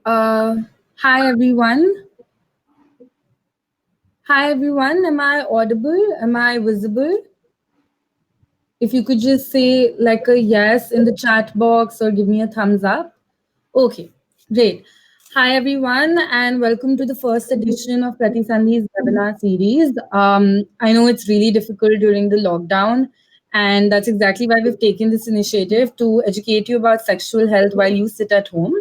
Uh, Hi everyone. Hi everyone. Am I audible? Am I visible? If you could just say like a yes in the chat box or give me a thumbs up. Okay, great. Hi everyone, and welcome to the first edition of Prati Sandhi's webinar series. I know it's really difficult during the lockdown, and that's exactly why we've taken this initiative to educate you about sexual health while you sit at home.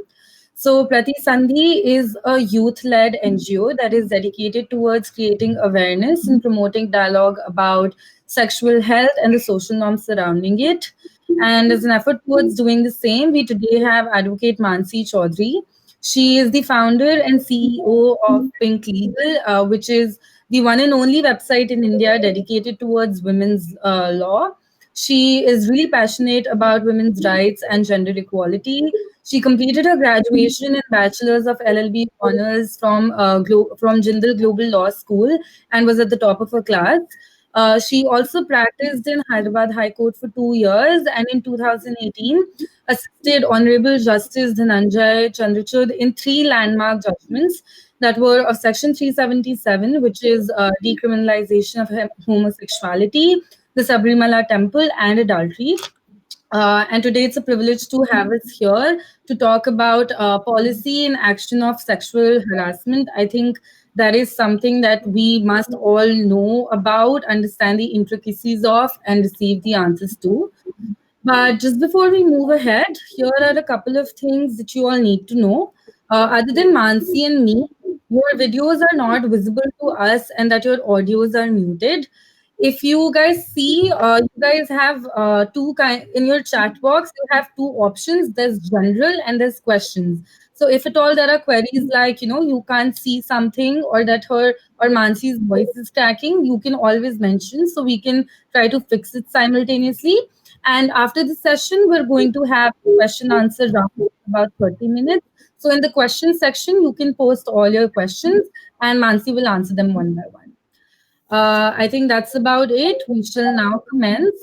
So, Prati Sandhi is a youth led NGO that is dedicated towards creating awareness and promoting dialogue about sexual health and the social norms surrounding it. And as an effort towards doing the same, we today have Advocate Mansi Chaudhary. She is the founder and CEO of Pink Legal, which is the one and only website in India dedicated towards women's law. She is really passionate about women's rights and gender equality. She completed her graduation and bachelor's of LLB honors from Jindal Global Law School and was at the top of her class. She also practiced in Hyderabad High Court for 2 years, and in 2018 assisted Honorable Justice Dhananjay Chandrachud in three landmark judgments that were of Section 377, which is decriminalization of homosexuality, the Sabrimala Temple, and adultery. And today it's a privilege to have us here to talk about policy and action of sexual harassment. I think that is something that we must all know about, understand the intricacies of, and receive the answers to. But just before we move ahead, here are a couple of things that you all need to know. Other than Mansi and me, your videos are not visible to us and that your audios are muted. If you guys see, you guys have two kind in your chat box. You have two options. There's general and there's questions. So if at all there are queries like you can't see something or that her or Mansi's voice is tracking, you can always mention so we can try to fix it simultaneously. And after the session, we're going to have a question answer round for about 30 minutes. So in the question section, you can post all your questions and Mansi will answer them one by one. I think that's about it. We shall now commence.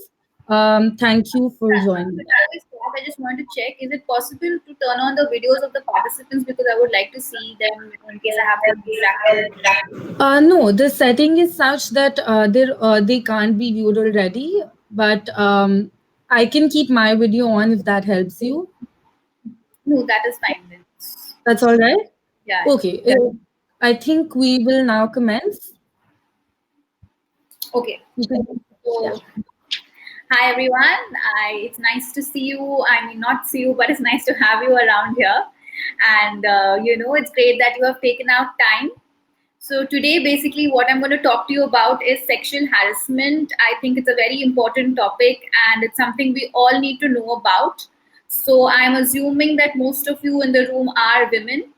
Thank you for joining. Before we start, I just want to check: is it possible to turn on the videos of the participants because I would like to see them in case I have to interact with them? No, the setting is such that they can't be viewed already, but I can keep my video on if that helps you. No, that is fine then. That's all right? Yeah. Okay. I think we will now commence. Okay. You can, yeah. So, hi everyone. It's nice to see you. I mean, not see you, but it's nice to have you around here. And it's great that you have taken out time. So today, basically, what I'm going to talk to you about is sexual harassment. I think it's a very important topic, and it's something we all need to know about. So I'm assuming that most of you in the room are women,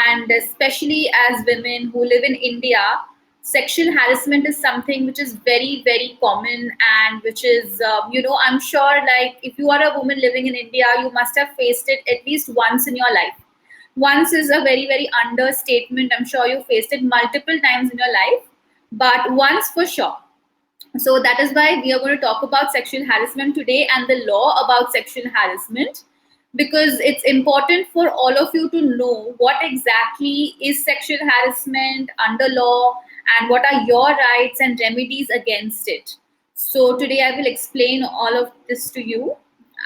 and especially as women who live in India, sexual harassment is something which is very, very common, and which is, I'm sure, like, if you are a woman living in India, you must have faced it at least once in your life. Once is a very, very understatement. I'm sure you faced it multiple times in your life, but once for sure. So that is why we are going to talk about sexual harassment today and the law about sexual harassment, because it's important for all of you to know what exactly is sexual harassment under law and what are your rights and remedies against it. So today I will explain all of this to you.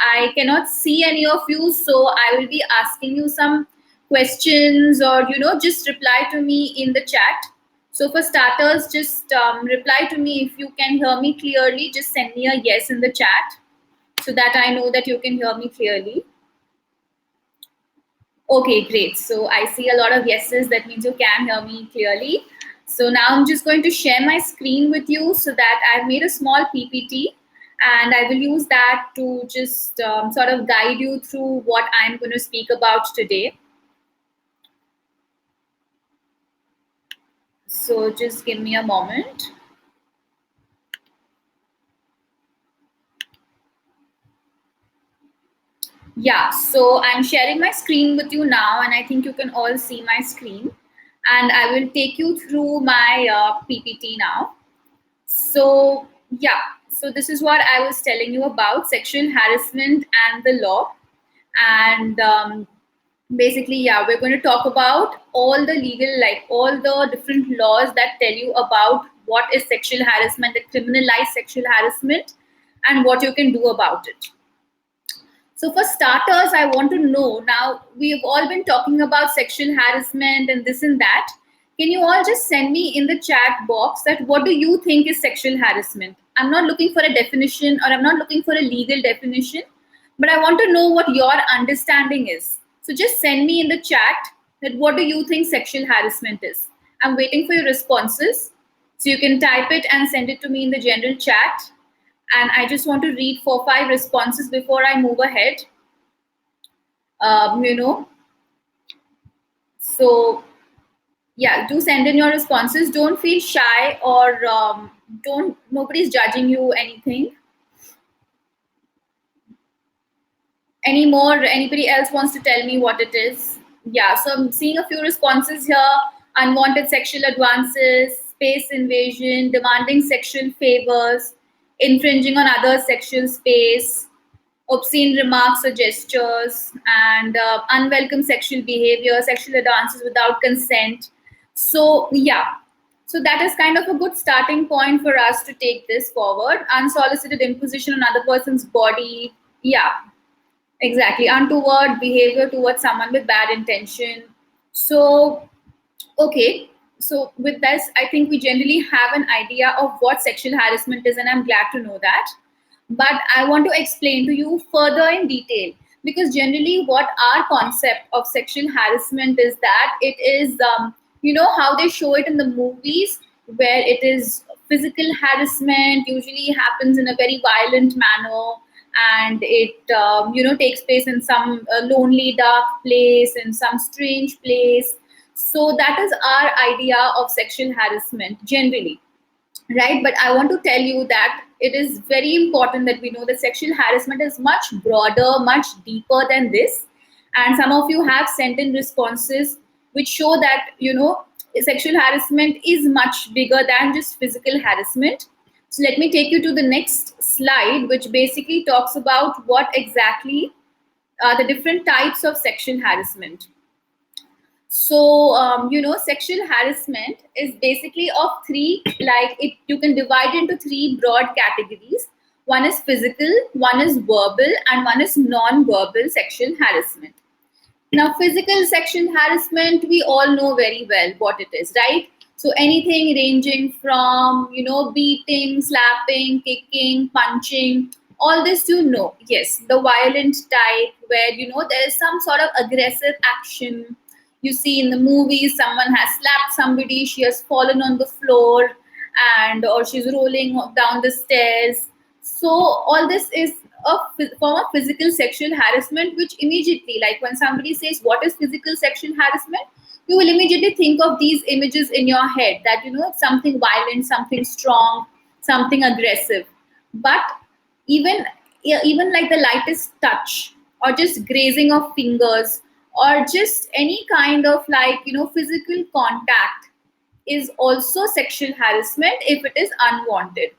I cannot see any of you, so I will be asking you some questions, or just reply to me in the chat. So for starters, just reply to me if you can hear me clearly. Just send me a yes in the chat so that I know that you can hear me clearly. Okay, great. So I see a lot of yeses. That means you can hear me clearly. So now I'm just going to share my screen with you so that I've made a small PPT, and I will use that to just sort of guide you through what I'm going to speak about today. So just give me a moment. Yeah, so I'm sharing my screen with you now, and I think you can all see my screen. And I will take you through my PPT now. So, yeah, so this is what I was telling you about sexual harassment and the law. And basically, yeah, we're going to talk about all the legal, like all the different laws that tell you about what is sexual harassment, that criminalize sexual harassment, and what you can do about it. So, for starters, I want to know now, we've all been talking about sexual harassment and this and that. Can you all just send me in the chat box that what do you think is sexual harassment? I'm not looking for a definition or I'm not looking for a legal definition, but I want to know what your understanding is. So, just send me in the chat that what do you think sexual harassment is? I'm waiting for your responses. So, you can type it and send it to me in the general chat, and I just want to read 4 5 responses before I move ahead. You know, so yeah, do send in your responses. Don't feel shy or don't. Nobody's judging you anything anymore. Anybody else wants to tell me what it is? Yeah, so I'm seeing a few responses here. Unwanted sexual advances, space invasion, demanding sexual favors, infringing on others' sexual space, obscene remarks or gestures, and unwelcome sexual behavior, sexual advances without consent. So, yeah. So that is kind of a good starting point for us to take this forward. Unsolicited imposition on other person's body. Yeah, exactly. Untoward behavior towards someone with bad intention. So, okay. So with this, I think we generally have an idea of what sexual harassment is, and I'm glad to know that. But I want to explain to you further in detail, because generally what our concept of sexual harassment is that it is, how they show it in the movies, where it is physical harassment, usually happens in a very violent manner, and it takes place in some lonely dark place, in some strange place. So that is our idea of sexual harassment generally, right? But I want to tell you that it is very important that we know that sexual harassment is much broader, much deeper than this. And some of you have sent in responses which show that sexual harassment is much bigger than just physical harassment. So let me take you to the next slide, which basically talks about what exactly are the different types of sexual harassment. So, sexual harassment is basically of three, like you can divide into three broad categories. One is physical, one is verbal, and one is non-verbal sexual harassment. Now, physical sexual harassment, we all know very well what it is, right? So anything ranging from, beating, slapping, kicking, punching, all this you know. Yes, the violent type where, there is some sort of aggressive action. You see in the movies, someone has slapped somebody, she has fallen on the floor, and or she's rolling down the stairs. So all this is form of physical sexual harassment, which immediately, like when somebody says what is physical sexual harassment, you will immediately think of these images in your head, that something violent, something strong, something aggressive. But even even like the lightest touch, or just grazing of fingers, or just any kind of like physical contact is also sexual harassment if it is unwanted.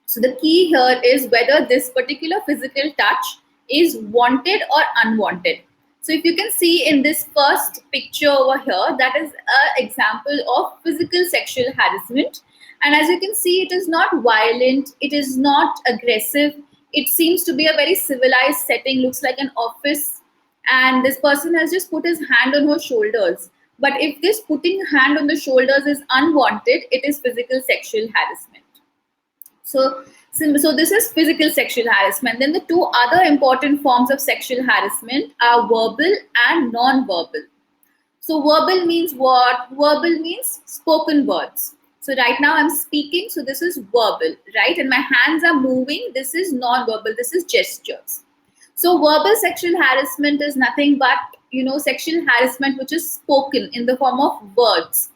So the key here is whether this particular physical touch is wanted or unwanted. So if you can see in this first picture over here, that is an example of physical sexual harassment. And as you can see, it is not violent, it is not aggressive. It seems to be a very civilized setting, looks like an office. And this person has just put his hand on her shoulders. But if this putting hand on the shoulders is unwanted, it is physical sexual harassment. So this is physical sexual harassment. Then the two other important forms of sexual harassment are verbal and non-verbal. So verbal means what? Verbal means spoken words. So right now I'm speaking, so this is verbal, right? And my hands are moving. This is non-verbal. This is gestures. So verbal sexual harassment is nothing but, sexual harassment which is spoken in the form of words.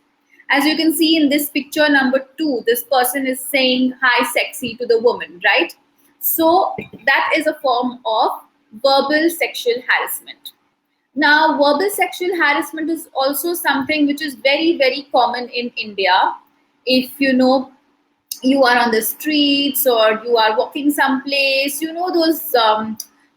As you can see in this picture number 2, this person is saying hi sexy to the woman, right? So that is a form of verbal sexual harassment. Now, verbal sexual harassment is also something which is very, very common in India. If you are on the streets or you are walking someplace, those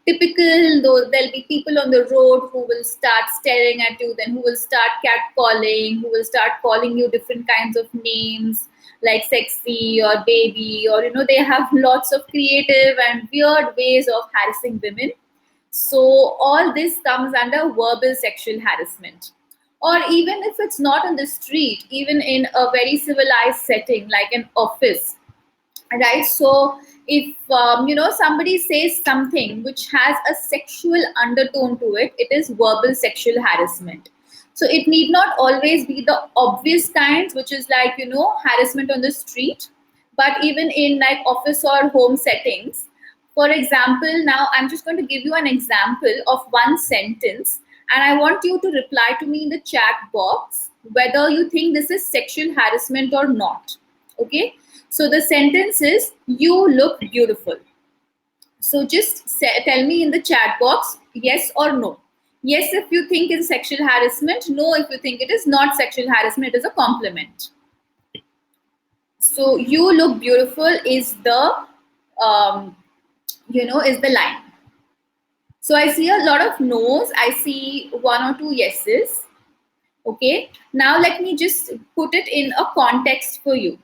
typical, though there'll be people on the road who will start staring at you, then who will start catcalling, who will start calling you different kinds of names like sexy or baby, or they have lots of creative and weird ways of harassing women. So all this comes under verbal sexual harassment. Or even if it's not on the street, even in a very civilized setting like an office, right? So if somebody says something which has a sexual undertone to it, it is verbal sexual harassment. So it need not always be the obvious kinds, which is like harassment on the street, but even in like office or home settings. For example, now I'm just going to give you an example of one sentence, and I want you to reply to me in the chat box whether you think this is sexual harassment or not. Okay, so the sentence is, "You look beautiful." So just tell me in the chat box yes or no. Yes if you think it's sexual harassment, no if you think it is not sexual harassment, it is a compliment. So "you look beautiful" is the is the line. So I see a lot of no's, I see one or two yeses. Okay, now let me just put it in a context for you.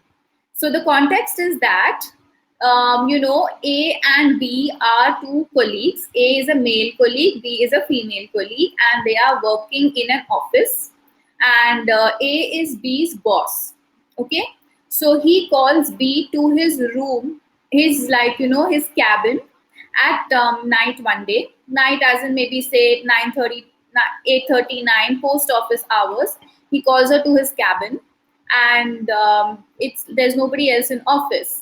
So the context is that, A and B are two colleagues. A is a male colleague, B is a female colleague, and they are working in an office. And A is B's boss. Okay, so he calls B to his room, his cabin at night one day. Night as in maybe say 9:30, 8:39 post office hours. He calls her to his cabin, and there's nobody else in office,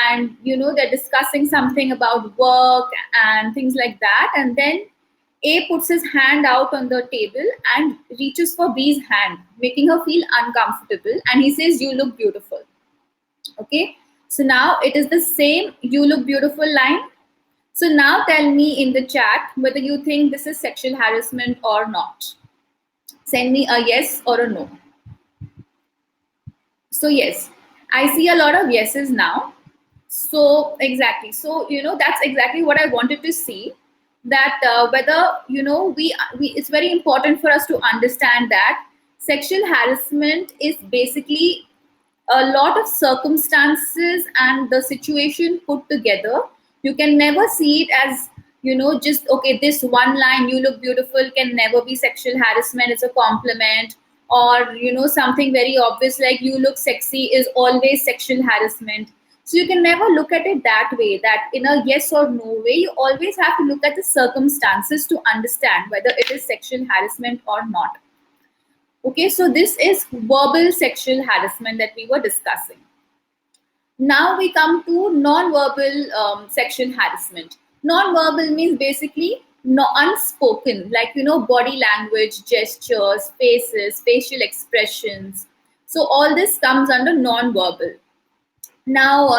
and they're discussing something about work and things like that, and then A puts his hand out on the table and reaches for B's hand, making her feel uncomfortable, and he says, "You look beautiful." Okay, so now it is the same "you look beautiful" line. So now tell me in the chat whether you think this is sexual harassment or not. Send me a yes or a no. So yes, I see a lot of yeses now. So exactly. So that's exactly what I wanted to see. That whether it's very important for us to understand that sexual harassment is basically a lot of circumstances and the situation put together. You can never see it as just okay, this one line "you look beautiful" can never be sexual harassment. It's a compliment. Or something very obvious like "you look sexy" is always sexual harassment. So you can never look at it that way, that in a yes or no way. You always have to look at the circumstances to understand whether it is sexual harassment or not. Okay, so this is verbal sexual harassment that we were discussing. Now we come to non-verbal sexual harassment. Non-verbal means basically no unspoken, like body language, gestures, faces, facial expressions. So all this comes under non-verbal. Now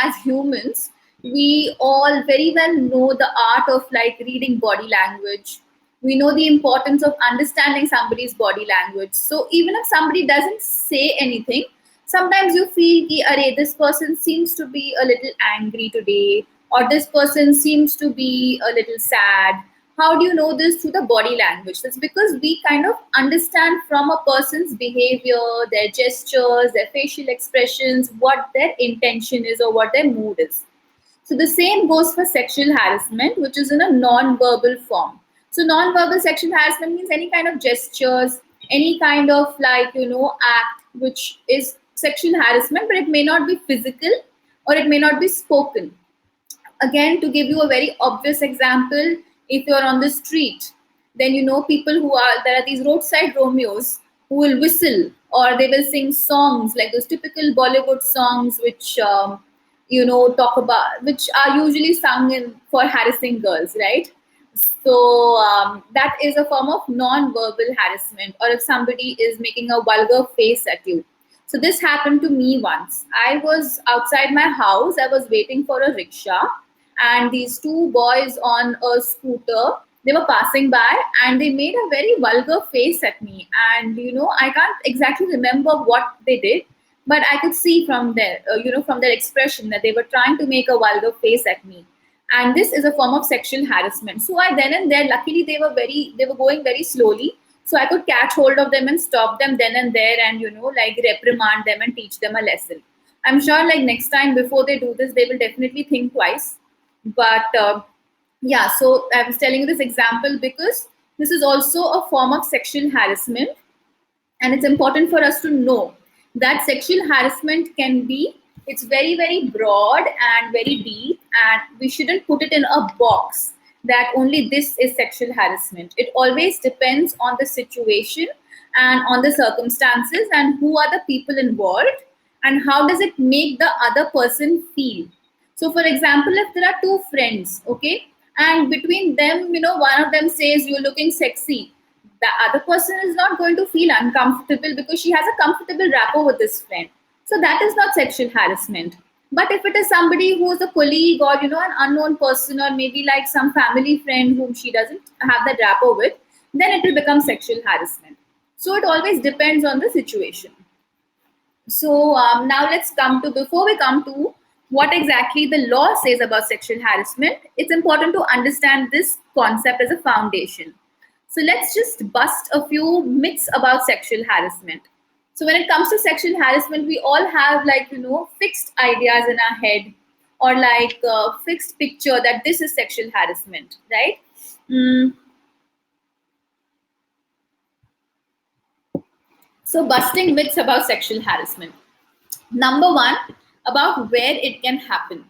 as humans, we all very well know the art of like reading body language. We know the importance of understanding somebody's body language. So even if somebody doesn't say anything, sometimes you feel ki, "Arey, this person seems to be a little angry today," or "this person seems to be a little sad." How do you know this? Through the body language. That's because we kind of understand from a person's behavior, their gestures, their facial expressions, what their intention is or what their mood is. So the same goes for sexual harassment, which is in a non-verbal form. So non-verbal sexual harassment means any kind of gestures, any kind of act which is sexual harassment, but it may not be physical or it may not be spoken. Again, to give you a very obvious example, if you're on the street, then people there are these roadside Romeos who will whistle, or they will sing songs like those typical Bollywood songs which talk about, which are usually sung in for harassing girls, right? So that is a form of non-verbal harassment. Or if somebody is making a vulgar face at you. So this happened to me once. I was outside my house, I was waiting for a rickshaw, and these two boys on a scooter, they were passing by and they made a very vulgar face at me. And I can't exactly remember what they did, but I could see from their from their expression that they were trying to make a vulgar face at me. and this is a form of sexual harassment. So I then and there, luckily they were going very slowly, so I could catch hold of them and stop them then and there, and like reprimand them and teach them a lesson. I'm sure like next time before they do this, they will definitely think twice. But yeah, so I was telling you this example because this is also a form of sexual harassment, and it's important for us to know that sexual harassment can be, it's very very broad and very deep, and we shouldn't put it in a box that only this is sexual harassment. It always depends on the situation and on the circumstances and who are the people involved and how does it make the other person feel. So for example, if there are two friends, okay, and between them, one of them says you're looking sexy, the other person is not going to feel uncomfortable because she has a comfortable rapport with this friend. So that is not sexual harassment. But if it is somebody who is a colleague or an unknown person or maybe like some family friend whom she doesn't have that rapport with, then it will become sexual harassment. So it always depends on the situation. So now let's come to, before we come to what exactly the law says about sexual harassment, it's important to understand this concept as a foundation. So let's just bust a few myths about sexual harassment. So when it comes to sexual harassment, we all have like, fixed ideas in our head, or like a fixed picture that this is sexual harassment, right? Mm. So busting myths about sexual harassment. Number one, about where it can happen.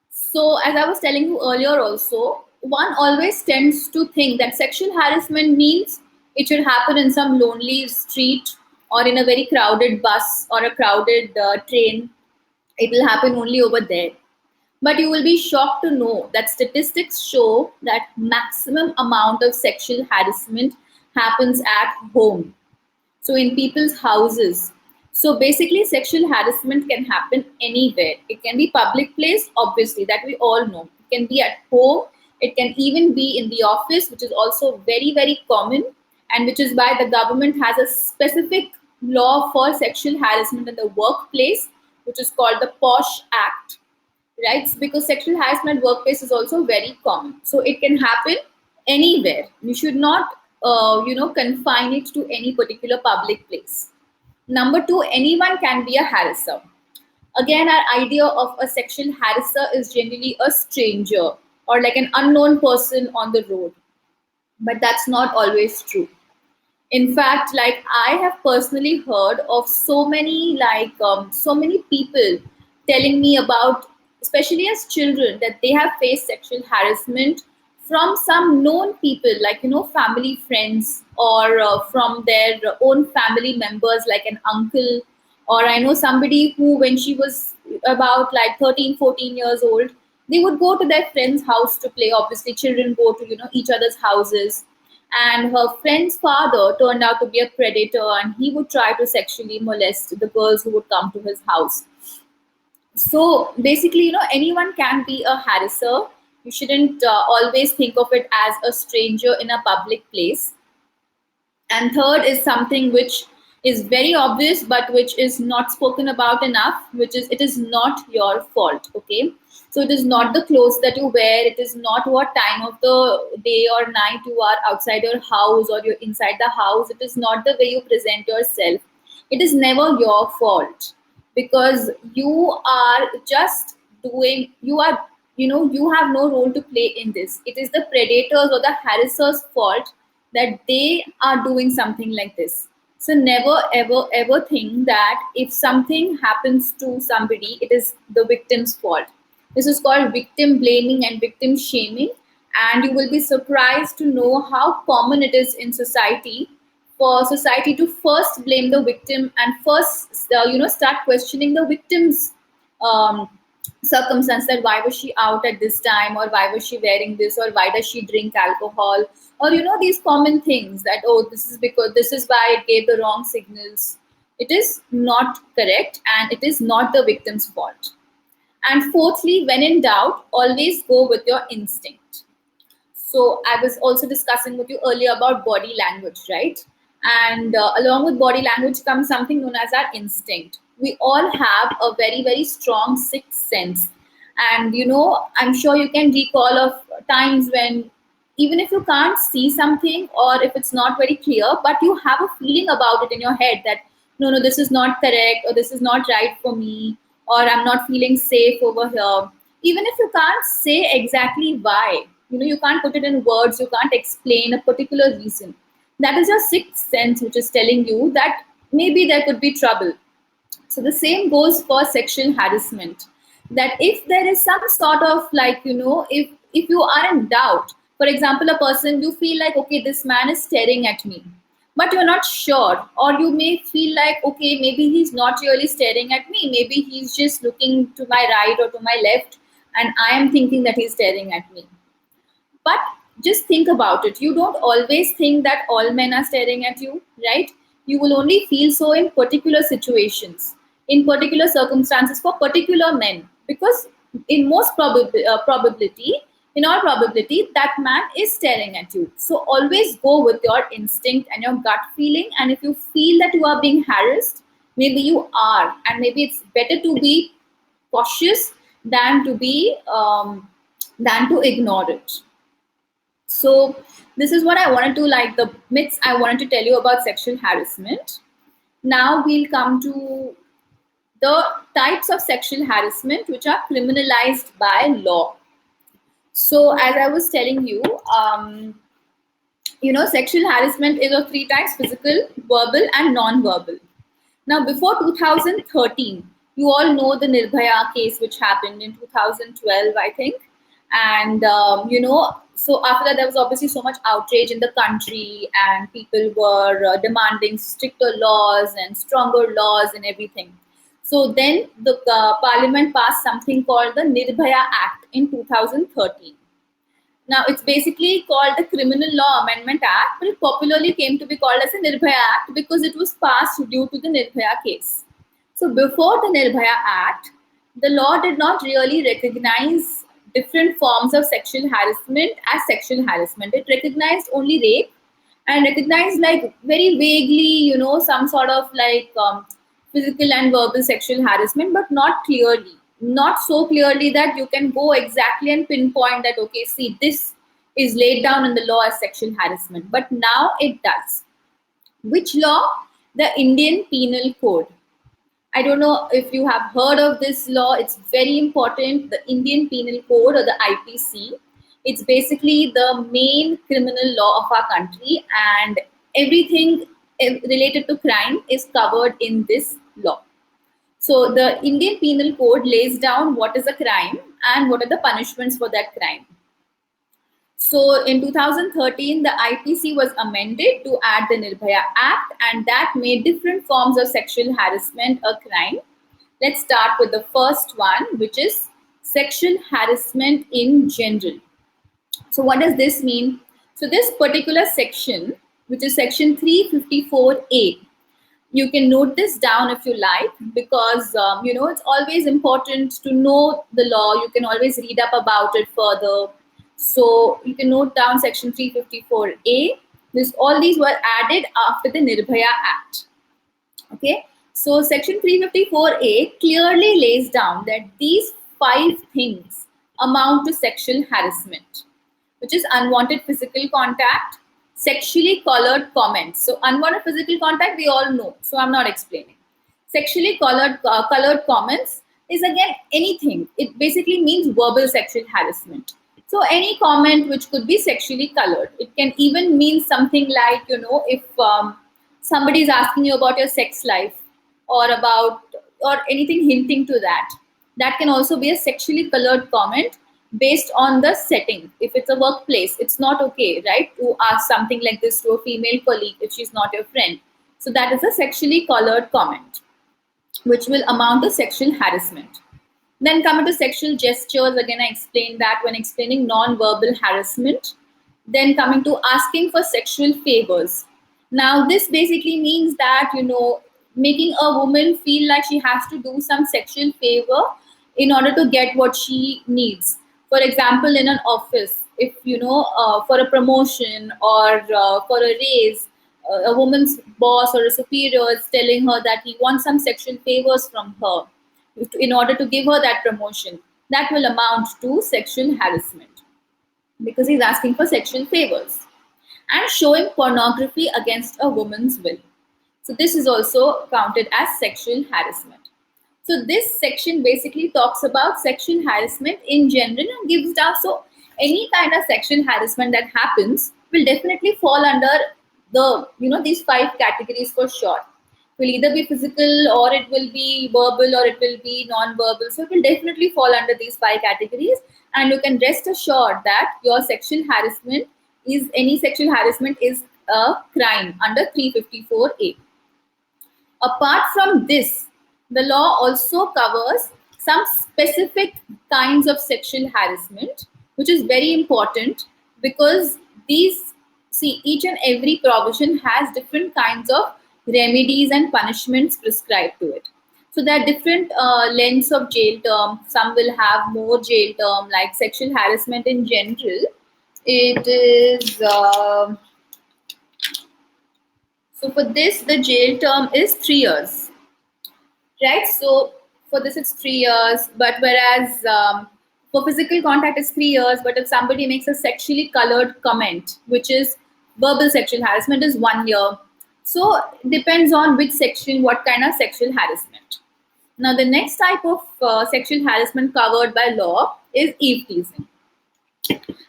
So, as I was telling you earlier, also, one always tends to think that sexual harassment means it should happen in some lonely street or in a very crowded bus or a crowded train. It will happen only over there. But you will be shocked to know that statistics show that maximum amount of sexual harassment happens at home, so in people's houses. So basically sexual harassment can happen anywhere. It can be public place, obviously, that we all know. It can be at home, it can even be in the office, which is also very very common, and which is why the government has a specific law for sexual harassment in the workplace, which is called the POSH Act, right? Because sexual harassment at workplace is also very common. So it can happen anywhere. You should not, confine it to any particular public place. Number two, anyone can be a harasser. Again, our idea of a sexual harasser is generally a stranger or like an unknown person on the road. But that's not always true. In fact, like I have personally heard of so many so many people telling me about, especially as children, that they have faced sexual harassment from some known people, like family friends, or from their own family members, like an uncle, or I know somebody who, when she was about like 13, 14 years old, they would go to their friend's house to play. Obviously children go to each other's houses, and her friend's father turned out to be a predator, and he would try to sexually molest the girls who would come to his house. So basically, anyone can be a harasser. You shouldn't always think of it as a stranger in a public place. And third is something which is very obvious but which is not spoken about enough, which is, it is not your fault. Okay, so it is not the clothes that you wear, it is not what time of the day or night you are outside your house or you're inside the house, it is not the way you present yourself. It is never your fault, because you are just doing, you have no role to play in this. It is the predators or the harassers fault that they are doing something like this. So never ever ever think that if something happens to somebody, it is the victim's fault. This is called victim blaming and victim shaming, and you will be surprised to know how common it is in society for society to first blame the victim and first start questioning the victim's um, circumstance, that why was she out at this time, or why was she wearing this, or why does she drink alcohol, or these common things, that oh, this is because this is why it gave the wrong signals. It is not correct, and it is not the victim's fault. And fourthly, when in doubt, always go with your instinct. So I was also discussing with you earlier about body language, right? And along with body language comes something known as our instinct. We all have a very very strong sixth sense, And I'm sure you can recall of times when, even if you can't see something or if it's not very clear, but you have a feeling about it in your head that no, this is not correct, or this is not right for me, or I'm not feeling safe over here. Even if you can't say exactly why, you can't put it in words, you can't explain a particular reason, that is your sixth sense which is telling you that maybe there could be trouble. So the same goes for sexual harassment. That if there is some sort of, like, if you are in doubt, for example, a person, you feel like, okay, this man is staring at me, but you're not sure, or you may feel like, okay, maybe he's not really staring at me, maybe he's just looking to my right or to my left, and I am thinking that he's staring at me. But just think about it. You don't always think that all men are staring at you, right? You will only feel so in particular situations, in particular circumstances for particular men, because in most probability, in all probability, that man is staring at you. So always go with your instinct and your gut feeling. And if you feel that you are being harassed, maybe you are, and maybe it's better to be cautious than to be than to ignore it. So this is what I wanted to, like, the myths I wanted to tell you about sexual harassment. Now we'll come to the types of sexual harassment which are criminalized by law. So as I was telling you, sexual harassment is of three types: physical, verbal, and non-verbal. Now, before 2013, you all know the Nirbhaya case which happened in 2012, I think. And, so after that, there was obviously so much outrage in the country, and people were demanding stricter laws and stronger laws and everything. So then the parliament passed something called the Nirbhaya Act in 2013. Now, it's basically called the Criminal Law Amendment Act, but it popularly came to be called as the Nirbhaya Act because it was passed due to the Nirbhaya case. So before the Nirbhaya Act, the law did not really recognize different forms of sexual harassment as sexual harassment. It recognized only rape, and recognized, like, very vaguely, some sort of, like, physical and verbal sexual harassment, but not clearly. Not so clearly that you can go exactly and pinpoint that, okay, see, this is laid down in the law as sexual harassment. But now it does. Which law? The Indian Penal Code. I don't know if you have heard of this law. It's very important. The Indian Penal Code, or the IPC. It's basically the main criminal law of our country, and everything related to crime is covered in this law. So the Indian Penal Code lays down what is a crime and what are the punishments for that crime. So in 2013, the IPC was amended to add the Nirbhaya Act, and that made different forms of sexual harassment a crime. Let's start with the first one, which is sexual harassment in general. So what does this mean? So this particular section, which is section 354A, you can note this down if you like, because it's always important to know the law. You can always read up about it further. So you can note down section 354A. All these were added after the Nirbhaya Act. Okay, so section 354A clearly lays down that these 5 things amount to sexual harassment, which is unwanted physical contact, sexually colored comments. So unwanted physical contact, we all know, so I'm not explaining. Sexually colored comments is, again, anything. It basically means verbal sexual harassment. So any comment which could be sexually colored. It can even mean something like, if somebody is asking you about your sex life, or anything hinting to that, that can also be a sexually colored comment based on the setting. If it's a workplace, it's not okay, right, to ask something like this to a female colleague if she's not your friend. So that is a sexually colored comment, which will amount to sexual harassment. Then coming to sexual gestures, again, I explained that when explaining non-verbal harassment. Then coming to asking for sexual favors. Now, this basically means that, making a woman feel like she has to do some sexual favor in order to get what she needs. For example, in an office, if, for a promotion or for a raise, a woman's boss or a superior is telling her that he wants some sexual favors from her in order to give her that promotion. that will amount to sexual harassment because he's asking for sexual favors and showing pornography against a woman's will. So this is also counted as sexual harassment. So this section basically talks about sexual harassment in general and gives down. So any kind of sexual harassment that happens will definitely fall under these five categories for sure. It will either be physical or it will be verbal or it will be non-verbal. So it will definitely fall under these five categories. And you can rest assured that your sexual harassment is any sexual harassment is a crime under 354A. Apart from this, the law also covers some specific kinds of sexual harassment, which is very important because each and every provision has different kinds of remedies and punishments prescribed to it. So there are different lengths of jail term. Some will have more jail term, like sexual harassment in general. It is so for this the jail term is 3 years, right? So for this it's 3 years, but whereas for physical contact it's 3 years, but if somebody makes a sexually colored comment, which is verbal sexual harassment, is 1 year. So it depends on which section, what kind of sexual harassment. Now the next type of sexual harassment covered by law is eve teasing.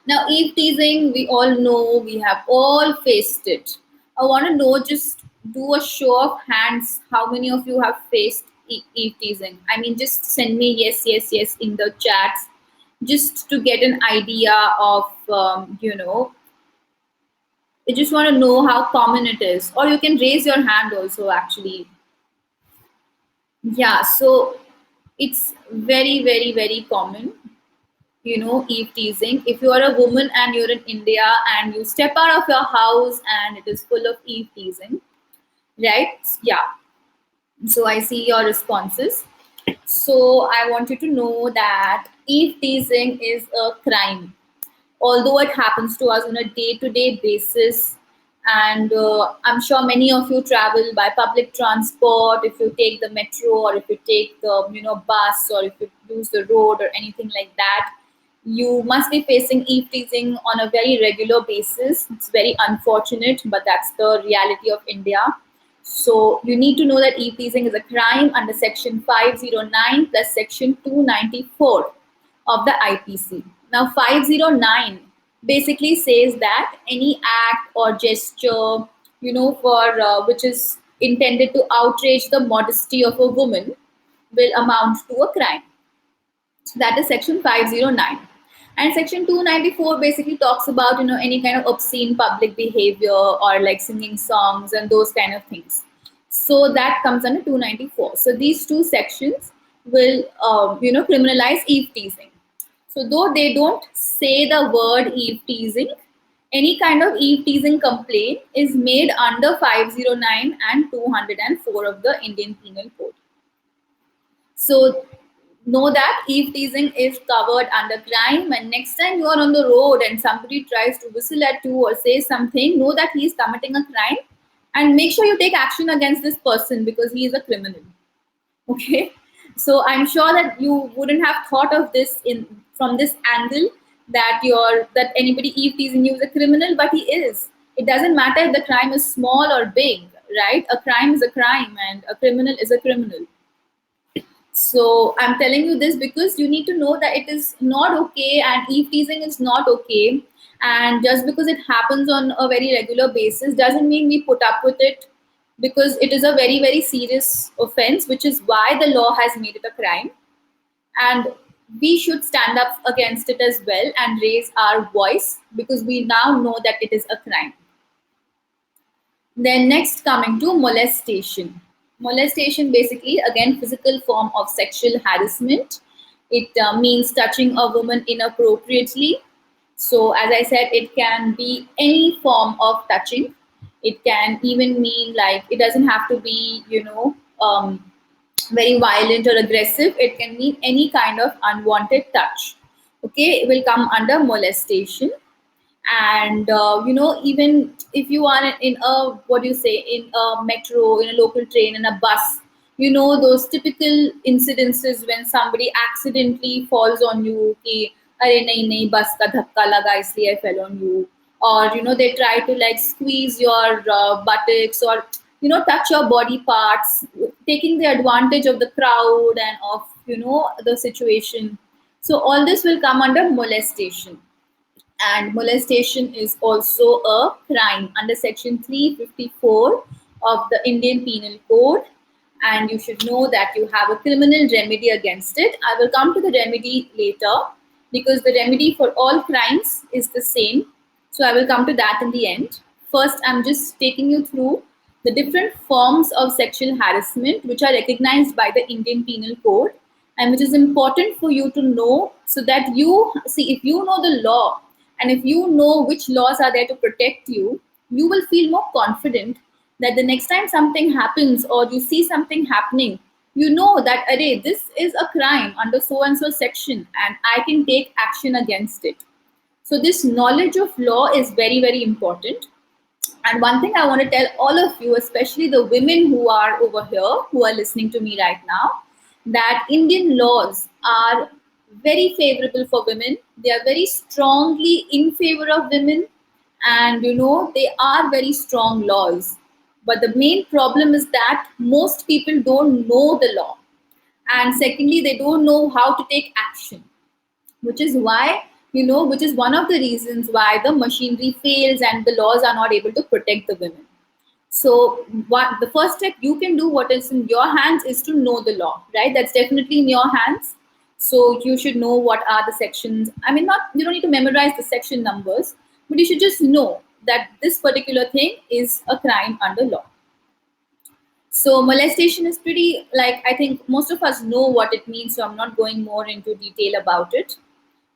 Now, eve teasing, we all know, we have all faced it. I want to know, just do a show of hands, how many of you have faced eve teasing? I mean, just send me yes, yes, yes in the chats, just to get an idea of, I just want to know how common it is. Or you can raise your hand also, actually. Yeah, so it's very, very, very common, eve teasing. If you are a woman and you're in India and you step out of your house and it is full of eve teasing, right? Yeah. So I see your responses. So I want you to know that eve teasing is a crime, although it happens to us on a day-to-day basis. And I'm sure many of you travel by public transport. If you take the metro or if you take the bus or if you use the road or anything like that, you must be facing eve teasing on a very regular basis. It's very unfortunate, but that's the reality of India. So you need to know that eve teasing is a crime under section 509 plus section 294 of the IPC. Now 509 basically says that any act or gesture, for which is intended to outrage the modesty of a woman will amount to a crime. So that is section 509. And section 294 basically talks about, any kind of obscene public behavior or like singing songs and those kind of things. So that comes under 294. So these two sections will, criminalize eve teasing. So though they don't say the word eve teasing, any kind of eve teasing complaint is made under 509 and 204 of the Indian Penal Code. So know that eve teasing is covered under crime, and next time you are on the road and somebody tries to whistle at you or say something, know that he is committing a crime and make sure you take action against this person because he is a criminal. Okay, so I'm sure that you wouldn't have thought of this from this angle, that anybody eve teasing you is a criminal, but he is. It doesn't matter if the crime is small or big, right? A crime is a crime and a criminal is a criminal. So I'm telling you this because you need to know that it is not okay and eve teasing is not okay. And just because it happens on a very regular basis doesn't mean we put up with it, because it is a very, very serious offense, which is why the law has made it a crime. And we should stand up against it as well and raise our voice because we now know that it is a crime. Then next, coming to molestation. Molestation basically, again, physical form of sexual harassment. It means touching a woman inappropriately. So as I said, it can be any form of touching. It can even mean, like, it doesn't have to be, very violent or aggressive. It can mean any kind of unwanted touch. Okay, it will come under molestation. And even if you are in a, what do you say, in a metro, in a local train, in a bus, you know, those typical incidences when somebody accidentally falls on you कि अरे नहीं नहीं बस का धक्का लगा इसलिए I fell on you, or you know they try to like squeeze your buttocks, or you know touch your body parts, taking the advantage of the crowd and of you know the situation. So all this will come under molestation, and molestation is also a crime under section 354 of the Indian Penal Code, and you should know that you have a criminal remedy against it. I will come to the remedy later because the remedy for all crimes is the same. So I will come to that in the end. First, I'm just taking you through the different forms of sexual harassment which are recognized by the Indian Penal Code, and which is important for you to know, so that you see, if you know the law and if you know which laws are there to protect you, you will feel more confident that the next time something happens or you see something happening, you know that array, this is a crime under so and so section and I can take action against it. So this knowledge of law is very, very important. And one thing I want to tell all of you, especially the women who are over here, who are listening to me right now, that Indian laws are very favorable for women. They are very strongly in favor of women, and you know, they are very strong laws. But the main problem is that most people don't know the law. And secondly, they don't know how to take action, which is why, you know, which is one of the reasons why the machinery fails and the laws are not able to protect the women. So what the first step you can do, what is in your hands, is to know the law, right? That's definitely in your hands. So you should know what are the sections. I mean, not, you don't need to memorize the section numbers, but you should just know that this particular thing is a crime under law. So molestation is pretty, like, I think most of us know what it means, so I'm not going more into detail about it.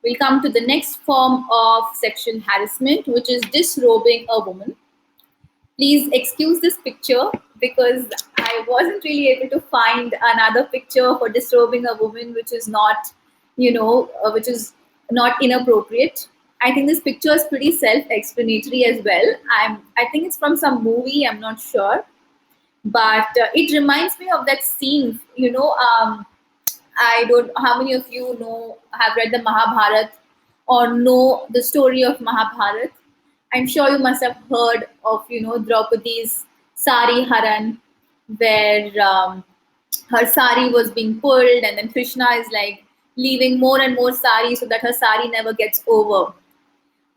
We'll come to the next form of sexual harassment, which is disrobing a woman. Please excuse this picture because I wasn't really able to find another picture for disrobing a woman which is not, you know, which is not inappropriate. I think this picture is pretty self-explanatory as well. I think it's from some movie. I'm not sure, but it reminds me of that scene. You know, I don't. How many of you know have read the Mahabharat or know the story of Mahabharat? I'm sure you must have heard of you know Draupadi's sari haran, where her sari was being pulled, and then Krishna is like leaving more and more sari so that her sari never gets over.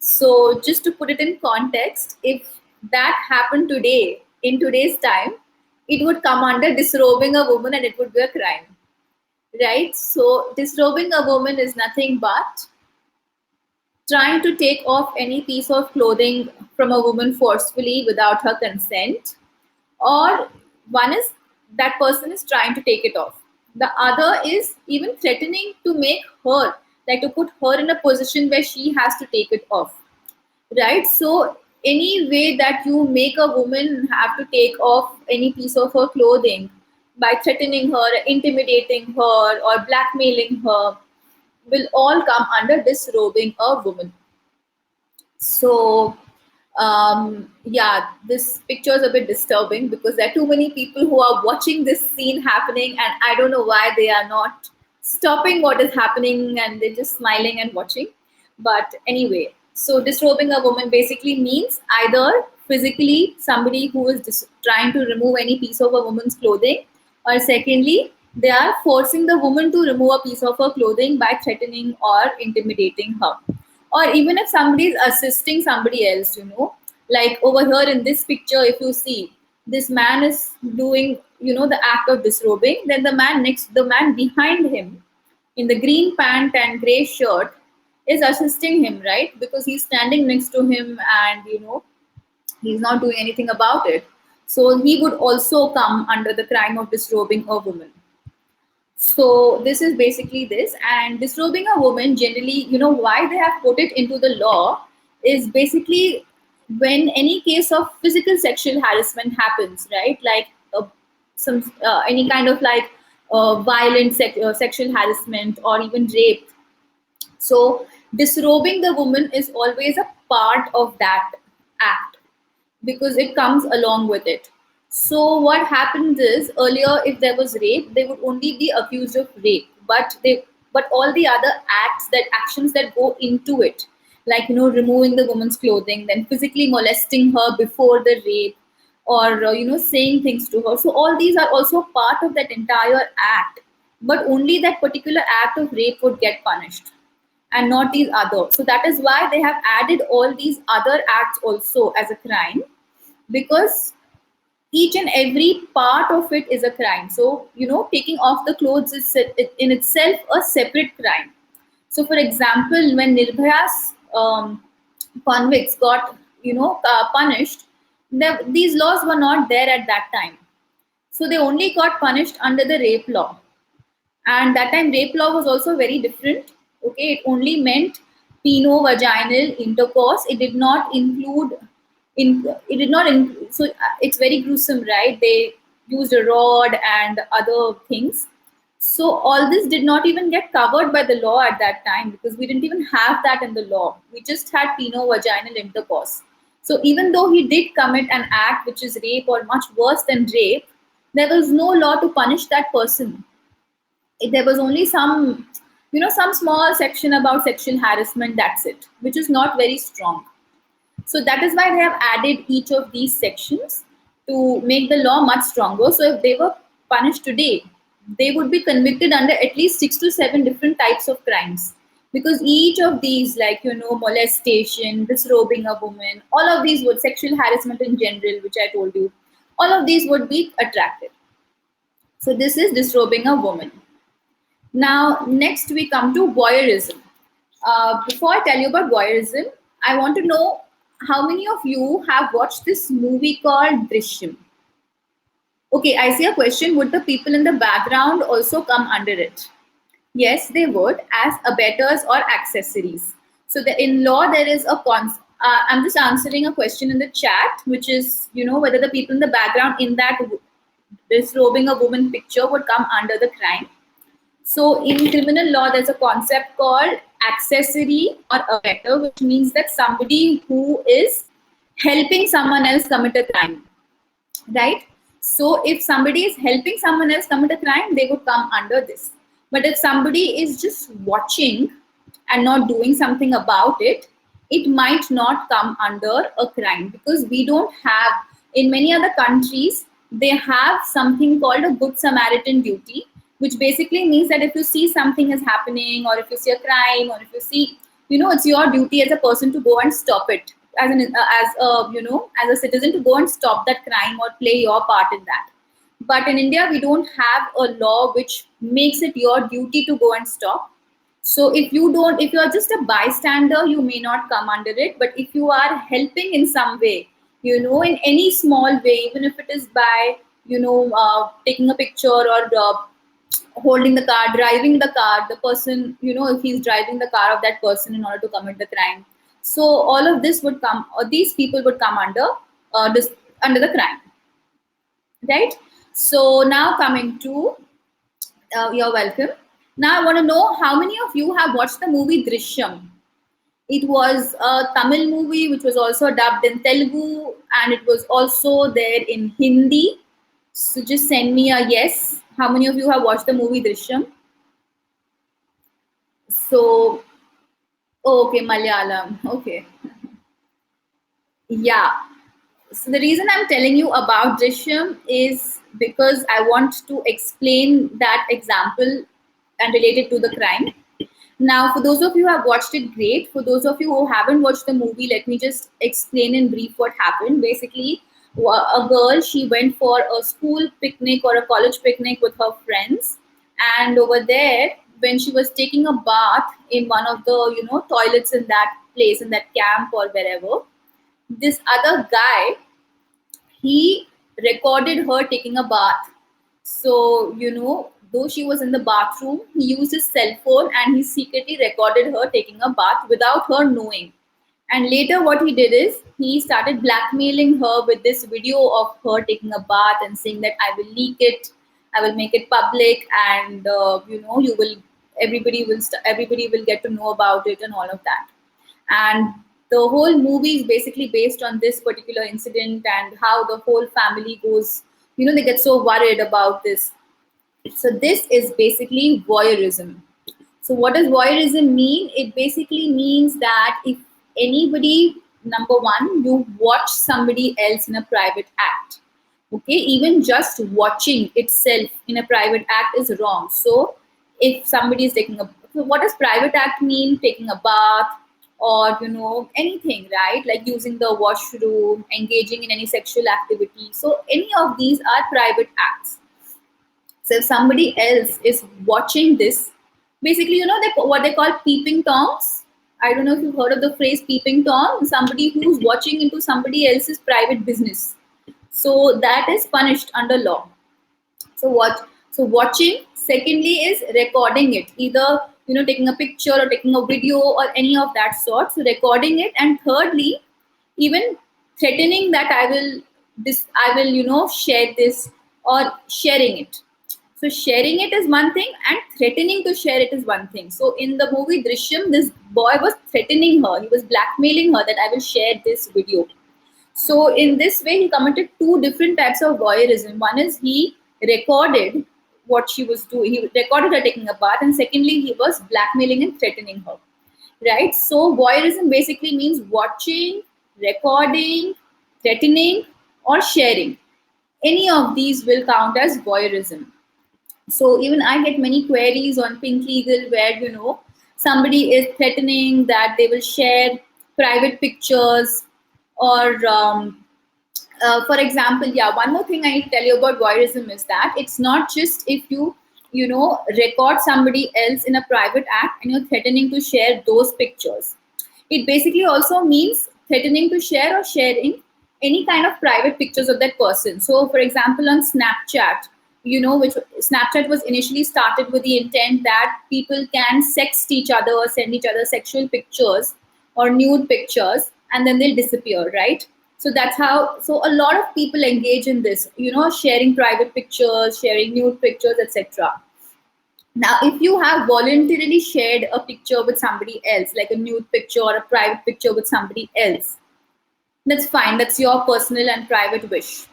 So just to put it in context, if that happened today, in today's time, it would come under disrobing a woman and it would be a crime, right? So disrobing a woman is nothing but trying to take off any piece of clothing from a woman forcefully without her consent, or one is that person is trying to take it off. The other is even threatening to make her, like to put her in a position where she has to take it off, right? So any way that you make a woman have to take off any piece of her clothing by threatening her, intimidating her, or blackmailing her will all come under disrobing a woman. So yeah, this picture is a bit disturbing because there are too many people who are watching this scene happening, and I don't know why they are not stopping what is happening and they're just smiling and watching. But anyway, so disrobing a woman basically means either physically somebody who is trying to remove any piece of a woman's clothing, or secondly, they are forcing the woman to remove a piece of her clothing by threatening or intimidating her. Or even if somebody is assisting somebody else, you know, like over here in this picture, if you see, this man is doing, you know, the act of disrobing, then the man behind him in the green pant and gray shirt is assisting him, right? Because he's standing next to him and, you know, he's not doing anything about it. So he would also come under the crime of disrobing a woman. So this is basically this. And disrobing a woman, generally, you know, why they have put it into the law is basically when any case of physical sexual harassment happens, right? Like some any kind of like violent sexual harassment or even rape. So disrobing the woman is always a part of that act because it comes along with it. So what happens is, earlier if there was rape, they would only be accused of rape, but all the other actions that go into it, like removing the woman's clothing, then physically molesting her before the rape, or saying things to her. So all these are also part of that entire act, but only that particular act of rape would get punished and not these other. So that is why they have added all these other acts also as a crime, because each and every part of it is a crime. So taking off the clothes is in itself a separate crime. So for example, when Nirbhaya's convicts got punished, these laws were not there at that time, so they only got punished under the rape law. And that time rape law was also very different. Okay, it only meant peno-vaginal intercourse. It did not include so it's very gruesome, right? They used a rod and other things. So all this did not even get covered by the law at that time, because we didn't even have that in the law. We just had peno-vaginal intercourse. So even though he did commit an act which is rape or much worse than rape, there was no law to punish that person. There was only some small section about sexual harassment, that's it, which is not very strong. So that is why they have added each of these sections to make the law much stronger. So if they were punished today, they would be convicted under at least 6 to 7 different types of crimes, because each of these, like molestation, disrobing a woman, all of these would, sexual harassment in general, which I told you, all of these would be attracted. So this is disrobing a woman. Now, next we come to voyeurism. Before I tell you about voyeurism, I want to know how many of you have watched this movie called Drishyam. Okay, I see a question. Would the people in the background also come under it? Yes, they would, as abettors or accessories. So in law, there is a I'm just answering a question in the chat, which is, whether the people in the background in that disrobing a woman picture would come under the crime. So in criminal law, there's a concept called accessory or abettor, which means that somebody who is helping someone else commit a crime, right? So if somebody is helping someone else commit a crime, they would come under this. But if somebody is just watching and not doing something about it, it might not come under a crime, because we don't have, in many other countries, they have something called a Good Samaritan duty, which basically means that if you see something is happening, or if you see a crime, or if you see, it's your duty as a person to go and stop it, as a citizen, to go and stop that crime or play your part in that. But in India, we don't have a law which makes it your duty to go and stop. So if you're just a bystander, you may not come under it. But if you are helping in some way, in any small way, even if it is by, taking a picture, or holding the car, driving the car, the person, if he's driving the car of that person in order to commit the crime. So all of this would come, or these people would come under the crime, right? So now coming to, you're welcome. Now I want to know how many of you have watched the movie Drishyam. It was a Tamil movie which was also dubbed in Telugu, and it was also there in Hindi. So just send me a yes. How many of you have watched the movie Drishyam? So, okay, Malayalam. Okay. Yeah. So the reason I'm telling you about Drishyam is because I want to explain that example and relate it to the crime. Now, for those of you who have watched it, great. For those of you who haven't watched the movie, let me just explain in brief what happened. Basically, a girl, she went for a school picnic or a college picnic with her friends, and over there, when she was taking a bath in one of the toilets in that place, in that camp or wherever, this other guy, he recorded her taking a bath. So, though she was in the bathroom, he used his cell phone and he secretly recorded her taking a bath without her knowing. And later, what he did is he started blackmailing her with this video of her taking a bath and saying that I will leak it, I will make it public, and everybody will get to know about it and all of that. And the whole movie is basically based on this particular incident and how the whole family goes, they get so worried about this. So this is basically voyeurism. So what does voyeurism mean? It basically means that if anybody, number one, you watch somebody else in a private act. Okay, even just watching itself in a private act is wrong. So if somebody is taking a, so what does private act mean? Taking a bath, or anything, right? Like using the washroom, engaging in any sexual activity. So any of these are private acts. So if somebody else is watching this, basically, what they call peeping toms. I don't know if you've heard of the phrase peeping tom. Somebody who's watching into somebody else's private business. So that is punished under law. So what? So watching. Secondly, is recording it. Either taking a picture or taking a video or any of that sort. So recording it, and thirdly, even threatening that I will share this, or sharing it. So sharing it is one thing, and threatening to share it is one thing. So in the movie Drishyam, this boy was threatening her. He was blackmailing her that I will share this video. So in this way, he committed two different types of voyeurism. One is he recorded what she was doing. He recorded her taking a bath, and secondly, he was blackmailing and threatening her. Right? So voyeurism basically means watching, recording, threatening, or sharing. Any of these will count as voyeurism. So even I get many queries on Pink Legal where somebody is threatening that they will share private pictures, or for example, yeah, one more thing I need to tell you about voyeurism is that it's not just if you record somebody else in a private act and you're threatening to share those pictures. It basically also means threatening to share or sharing any kind of private pictures of that person. So for example, on Snapchat, which Snapchat was initially started with the intent that people can sext each other or send each other sexual pictures or nude pictures, and then they'll disappear, right? So that's how, so a lot of people engage in this, sharing private pictures, sharing nude pictures, etc. Now, if you have voluntarily shared a picture with somebody else, like a nude picture or a private picture with somebody else, that's fine. That's your personal and private wish.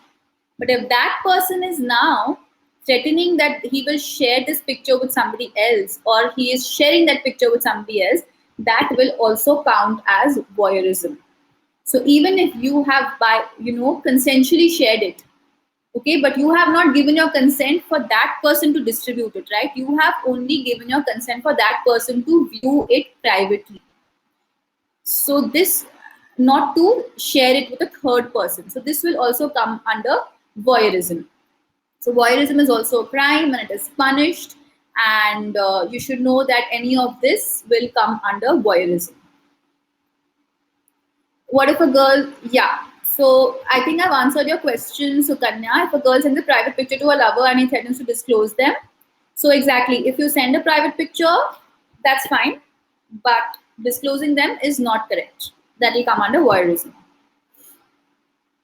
But if that person is now threatening that he will share this picture with somebody else, or he is sharing that picture with somebody else, that will also count as voyeurism. So even if you have consensually shared it, okay, but you have not given your consent for that person to distribute it, right? You have only given your consent for that person to view it privately. So this, not to share it with a third person. So this will also come under voyeurism. So voyeurism is also a crime and it is punished. And you should know that any of this will come under voyeurism. What if a girl, yeah. So I think I've answered your question, Sukanya. If a girl sends a private picture to a lover and he threatens to disclose them. So exactly, if you send a private picture, that's fine. But disclosing them is not correct. That will come under voyeurism.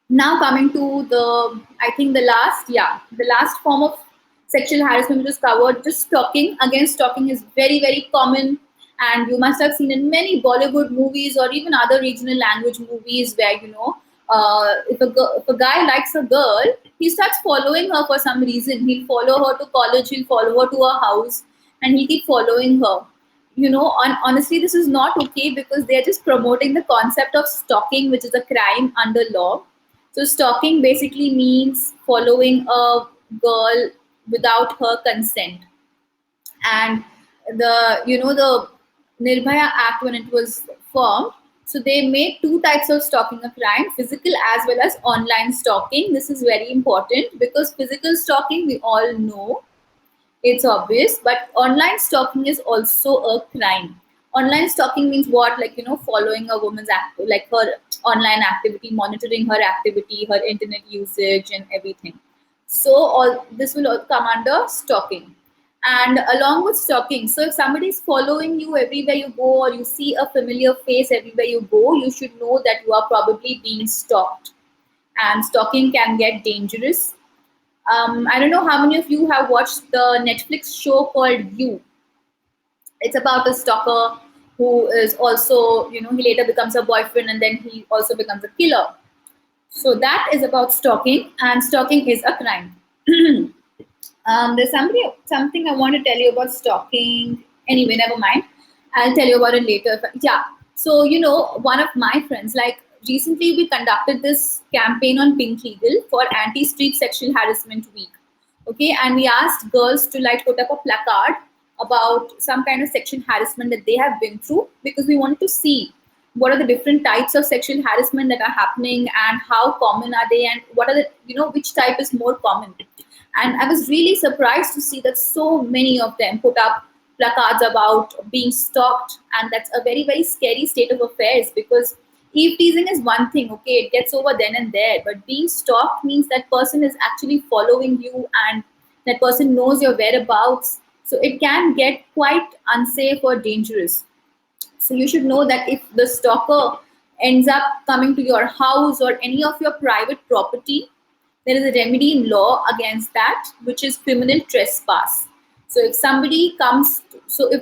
Now coming to the last form of sexual harassment which is covered, just stalking. Again, stalking is very, very common, and you must have seen in many Bollywood movies or even other regional language movies where if a guy likes a girl, he starts following her for some reason. He'll follow her to college, he'll follow her to her house, and he'll keep following her. Honestly, this is not okay because they're just promoting the concept of stalking, which is a crime under law. So stalking basically means following a girl without her consent. And the Nirbhaya Act, when it was formed, so they made two types of stalking a crime: physical as well as online stalking. This is very important because physical stalking we all know, it's obvious, but online stalking is also a crime. Online stalking means what? Like, following a woman's like her online activity, monitoring her activity, her internet usage, and everything. So all this will all come under stalking. And along with stalking, so if somebody is following you everywhere you go, or you see a familiar face everywhere you go, you should know that you are probably being stalked. And stalking can get dangerous. I don't know how many of you have watched the Netflix show called You. It's about a stalker who is also, he later becomes a boyfriend and then he also becomes a killer. So that is about stalking, and stalking is a crime. There's something I want to tell you about stalking. Anyway, never mind. I'll tell you about it later. Yeah. So one of my friends, like recently, we conducted this campaign on Pink Legal for Anti-Street Sexual Harassment Week. Okay, and we asked girls to like put up a placard about some kind of sexual harassment that they have been through, because we wanted to see what are the different types of sexual harassment that are happening and how common are they, and what are the which type is more common. And I was really surprised to see that so many of them put up placards about being stalked, and that's a very, very scary state of affairs, because eve teasing is one thing, okay, it gets over then and there, but being stalked means that person is actually following you and that person knows your whereabouts, so it can get quite unsafe or dangerous. So you should know that if the stalker ends up coming to your house or any of your private property, there is a remedy in law against that, which is criminal trespass. So if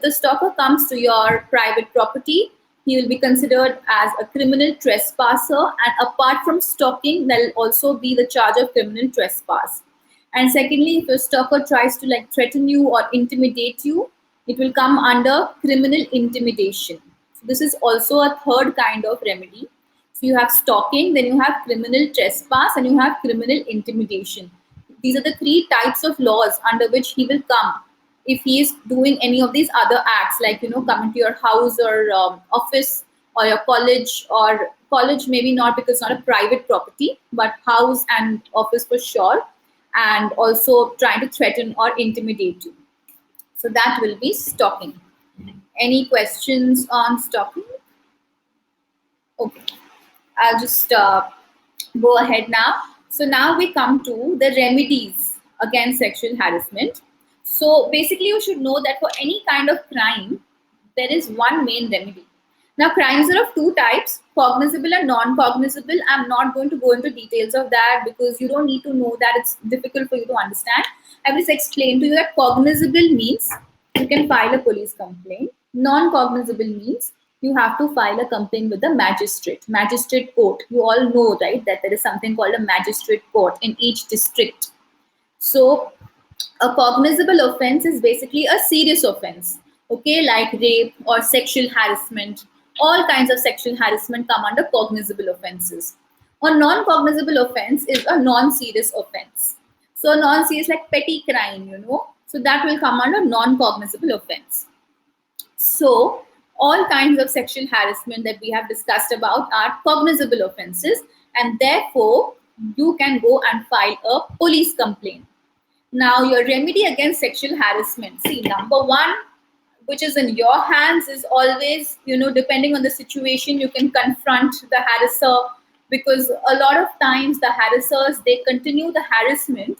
the stalker comes to your private property, he will be considered as a criminal trespasser, and apart from stalking, there will also be the charge of criminal trespass. And secondly, if a stalker tries to like threaten you or intimidate you, it will come under criminal intimidation. So this is also a third kind of remedy. So you have stalking, then you have criminal trespass, and you have criminal intimidation. These are the three types of laws under which he will come if he is doing any of these other acts, like coming to your house or office or your college, or college maybe not because it's not a private property, but house and office for sure, and also trying to threaten or intimidate you. So that will be stalking. Any questions on stalking? Okay, I'll just go ahead now. So now we come to the remedies against sexual harassment. So basically, you should know that for any kind of crime, there is one main remedy. Now, crimes are of two types, cognizable and non-cognizable. I'm not going to go into details of that because you don't need to know that. It's difficult for you to understand. I will just explain to you that cognizable means you can file a police complaint. Non-cognizable means you have to file a complaint with the magistrate court. You all know, right, that there is something called a magistrate court in each district. So a cognizable offense is basically a serious offense, okay, like rape or sexual harassment. All kinds of sexual harassment come under cognizable offenses. A non-cognizable offense is a non-serious offense. So non-serious, like petty crime, so that will come under non-cognizable offense. So all kinds of sexual harassment that we have discussed about are cognizable offenses, and therefore you can go and file a police complaint. Now, your remedy against sexual harassment. See, number one, which is in your hands, is always, depending on the situation, you can confront the harasser, because a lot of times the harassers, they continue the harassment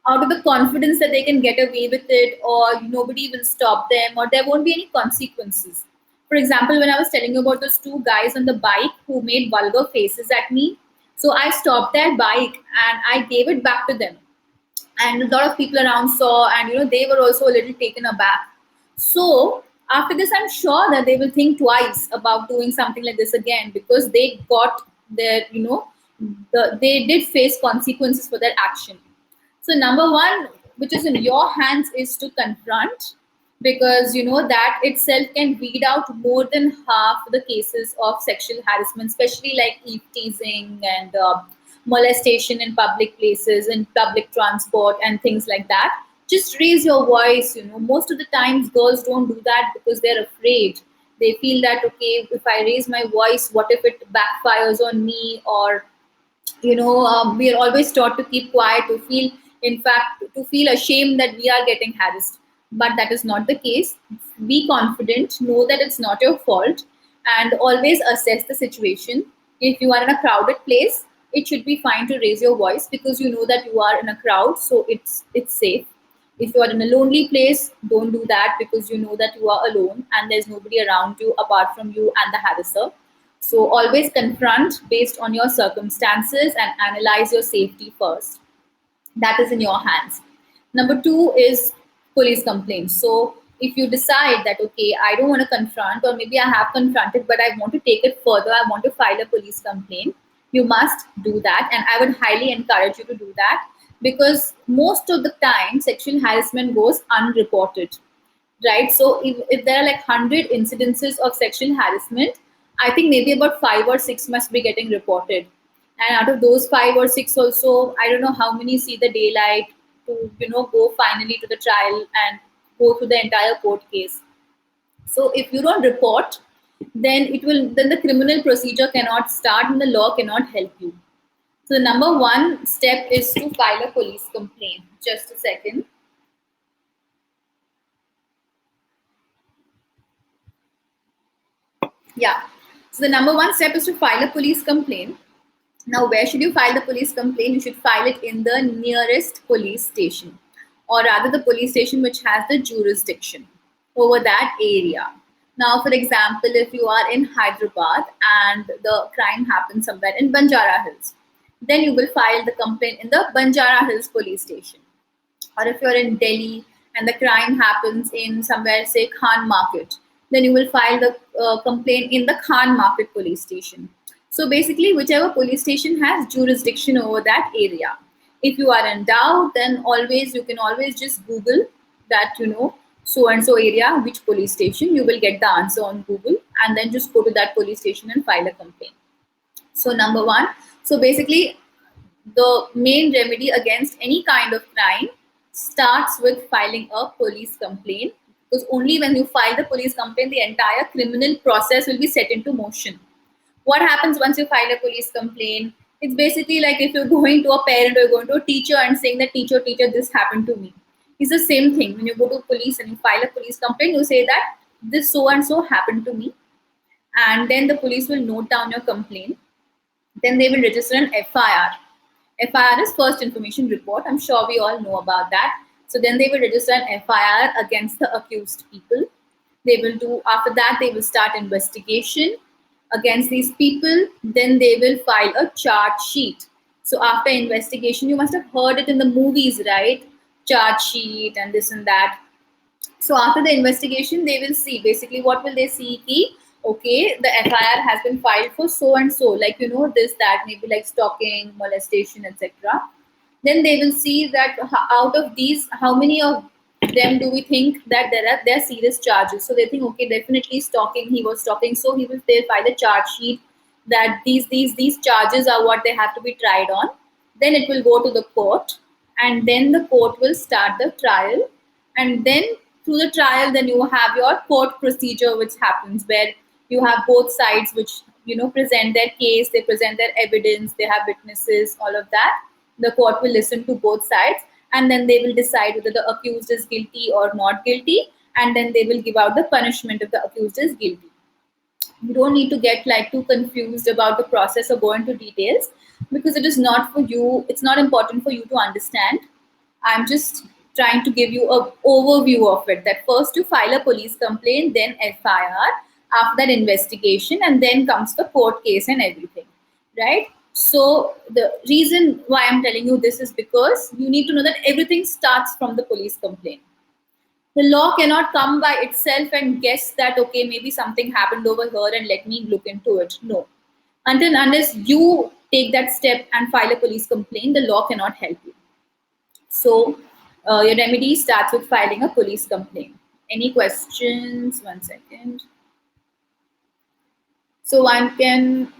out of the confidence that they can get away with it, or nobody will stop them, or there won't be any consequences. For example, when I was telling you about those two guys on the bike who made vulgar faces at me, so I stopped their bike and I gave it back to them. And a lot of people around saw, and they were also a little taken aback. So after this, I'm sure that they will think twice about doing something like this again, because they got their, they did face consequences for their action. So number one, which is in your hands, is to confront, because that itself can weed out more than half the cases of sexual harassment, especially like eve teasing and molestation in public places, in public transport and things like that. Just raise your voice. Most of the times girls don't do that because they're afraid. They feel that, okay, if I raise my voice, what if it backfires on me? Or we are always taught to keep quiet, to feel ashamed that we are getting harassed. But that is not the case. Be confident, know that it's not your fault, and always assess the situation. If you are in a crowded place, it should be fine to raise your voice, because you know that you are in a crowd, so it's safe. If you are in a lonely place, don't do that, because you know that you are alone and there's nobody around you apart from you and the harasser. So always confront based on your circumstances and analyze your safety first. That is in your hands. Number two is police complaints. So if you decide that, okay, I don't want to confront, or maybe I have confronted, but I want to take it further, I want to file a police complaint, you must do that. And I would highly encourage you to do that, because most of the time sexual harassment goes unreported, right? So if there are like 100 incidences of sexual harassment, I think maybe about 5 or 6 must be getting reported. And out of those 5 or 6 also, I don't know how many see the daylight to, go finally to the trial and go through the entire court case. So if you don't report, then the criminal procedure cannot start and the law cannot help you. So the number one step is to file a police complaint. Just a second. Yeah. So the number one step is to file a police complaint. Now, where should you file the police complaint? You should file it in the nearest police station, or rather the police station which has the jurisdiction over that area. Now, for example, if you are in Hyderabad and the crime happens somewhere in Banjara Hills, then you will file the complaint in the Banjara Hills police station. Or if you're in Delhi and the crime happens in somewhere, say Khan Market, then you will file the complaint in the Khan Market police station. So basically, whichever police station has jurisdiction over that area. If you are in doubt, then you can always just Google that, so and so area, which police station. You will get the answer on Google, and then just go to that police station and file a complaint. So number one, so basically the main remedy against any kind of crime starts with filing a police complaint, because only when you file the police complaint, the entire criminal process will be set into motion. What happens once you file a police complaint? It's basically like if you're going to a parent or you're going to a teacher and saying that teacher, this happened to me. It's the same thing. When you go to police and you file a police complaint, you say that this so and so happened to me, and then the police will note down your complaint. Then they will register an FIR. FIR is first information report. I'm sure we all know about that. So then they will register an FIR against the accused people. After that, they will start investigation against these people. Then they will file a charge sheet. So after investigation, you must have heard it in the movies, right? Charge sheet and this and that. So after the investigation, they will see, basically what will they see? Okay, the FIR has been filed for so and so, like, this, that, maybe like stalking, molestation, etc. Then they will see that out of these, how many of them do we think that there are serious charges. So they think, okay, definitely stalking, he was stalking, so they'll file a charge sheet that these charges are what they have to be tried on. Then it will go to the court, and then the court will start the trial. And then through the trial, then you have your court procedure, which happens where you have both sides, which present their case, they present their evidence, they have witnesses, all of that. The court will listen to both sides, and then they will decide whether the accused is guilty or not guilty, and then they will give out the punishment if the accused is guilty. You don't need to get like too confused about the process or go into details, because it is not for you. It's not important for you to understand. I'm just trying to give you an overview of it, that first you file a police complaint, then FIR, after that investigation, and then comes the court case and everything, right? So the reason why I'm telling you this is because you need to know that everything starts from the police complaint. The law cannot come by itself and guess that, okay, maybe something happened over here and let me look into it. No. Unless you take that step and file a police complaint, the law cannot help you. So your remedy starts with filing a police complaint. Any questions? 1 second. So one can...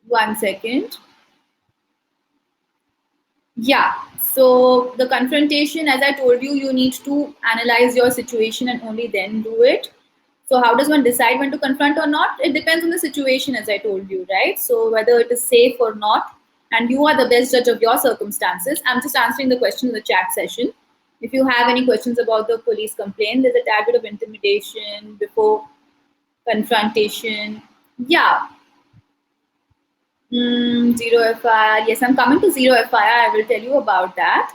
1 second. Yeah. So the confrontation, as I told you, you need to analyze your situation and only then do it. So how does one decide when to confront or not? It depends on the situation, as I told you, right? So whether it is safe or not, and you are the best judge of your circumstances. I'm just answering the question in the chat session. If you have any questions about the police complaint, there's a tad bit of intimidation before confrontation. Yeah. Zero FIR. Yes, I'm coming to zero FIR. I will tell you about that.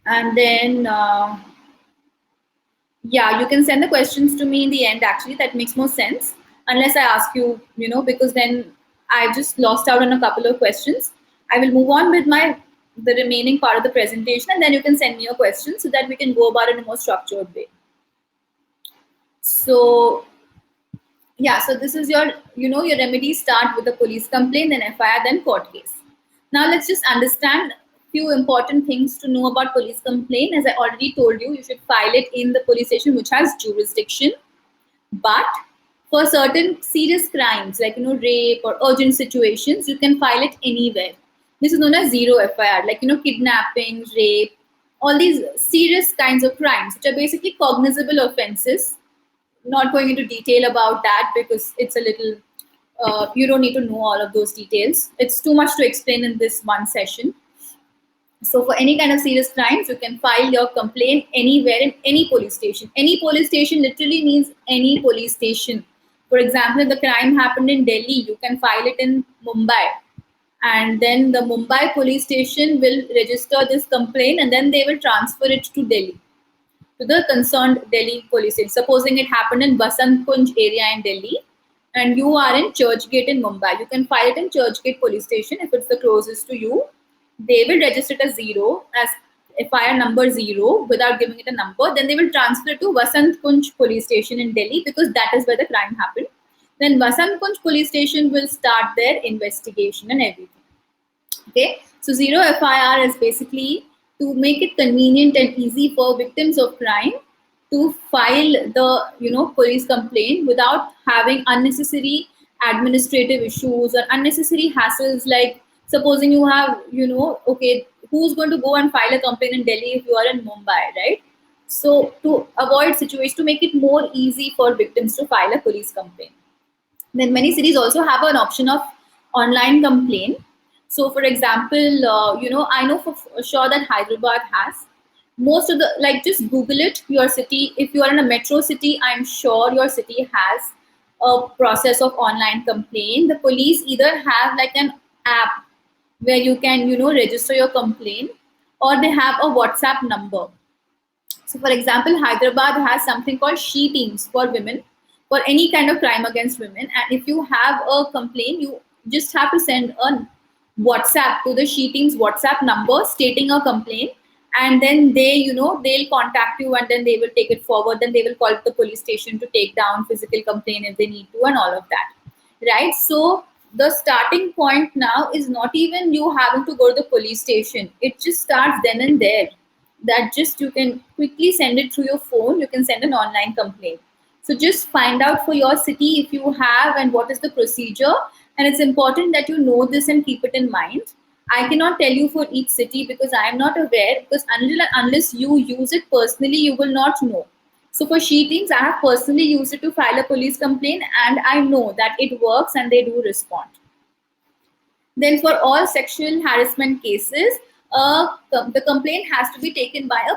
And then, yeah, you can send the questions to me in the end. Actually, that makes more sense. Unless I ask you, because then I've just lost out on a couple of questions. I will move on with my the remaining part of the presentation, and then you can send me your questions so that we can go about it in a more structured way. So yeah, so this is your, your remedies start with a police complaint, then FIR, then court case. Now let's just understand few important things to know about police complaint. As I already told you, you should file it in the police station which has jurisdiction. But for certain serious crimes like rape or urgent situations, you can file it anywhere. This is known as zero FIR, like kidnapping, rape, all these serious kinds of crimes, which are basically cognizable offenses. Not going into detail about that because it's a little, you don't need to know all of those details. It's too much to explain in this one session. So for any kind of serious crimes, you can file your complaint anywhere in any police station. Any police station literally means any police station. For example, if the crime happened in Delhi, you can file it in Mumbai. And then the Mumbai police station will register this complaint and then they will transfer it to Delhi, to the concerned Delhi police station. Supposing it happened in Basant Kunj area in Delhi and you are in Churchgate in Mumbai, you can file it in Churchgate police station if it's the closest to you. They will register it as zero, as FIR number 0 without giving it a number. Then they will transfer it to Vasant Kunj police station in Delhi because that is where the crime happened. Then Vasant Kunj police station will start their investigation and everything. Okay, so zero FIR is basically to make it convenient and easy for victims of crime to file the police complaint without having unnecessary administrative issues or unnecessary hassles. Like supposing you have okay, who's going to go and file a complaint in Delhi if you are in Mumbai, right? So to avoid situations, to make it more easy for victims to file a police complaint, then many cities also have an option of online complaint. So for example, I know for sure that Hyderabad has. Most of the, like, just Google it, your city. If you are in a metro city, I'm sure your city has a process of online complaint. The police either have like an app where you can, register your complaint, or they have a WhatsApp number. So for example, Hyderabad has something called She Teams for women, for any kind of crime against women. And if you have a complaint, you just have to send a WhatsApp to the She Teams WhatsApp number stating a complaint, and then they'll contact you, and then they will take it forward. Then they will call the police station to take down physical complaint if they need to, and all of that, right? So the starting point now is not even you having to go to the police station. It just starts then and there. That just you can quickly send it through your phone. You can send an online complaint. So just find out for your city if you have and what is the procedure. And it's important that you know this and keep it in mind. I cannot tell you for each city because I am not aware, because unless you use it personally, you will not know. So for She Teams, I have personally used it to file a police complaint, and I know that it works and they do respond. Then for all sexual harassment cases, the complaint has to be taken by a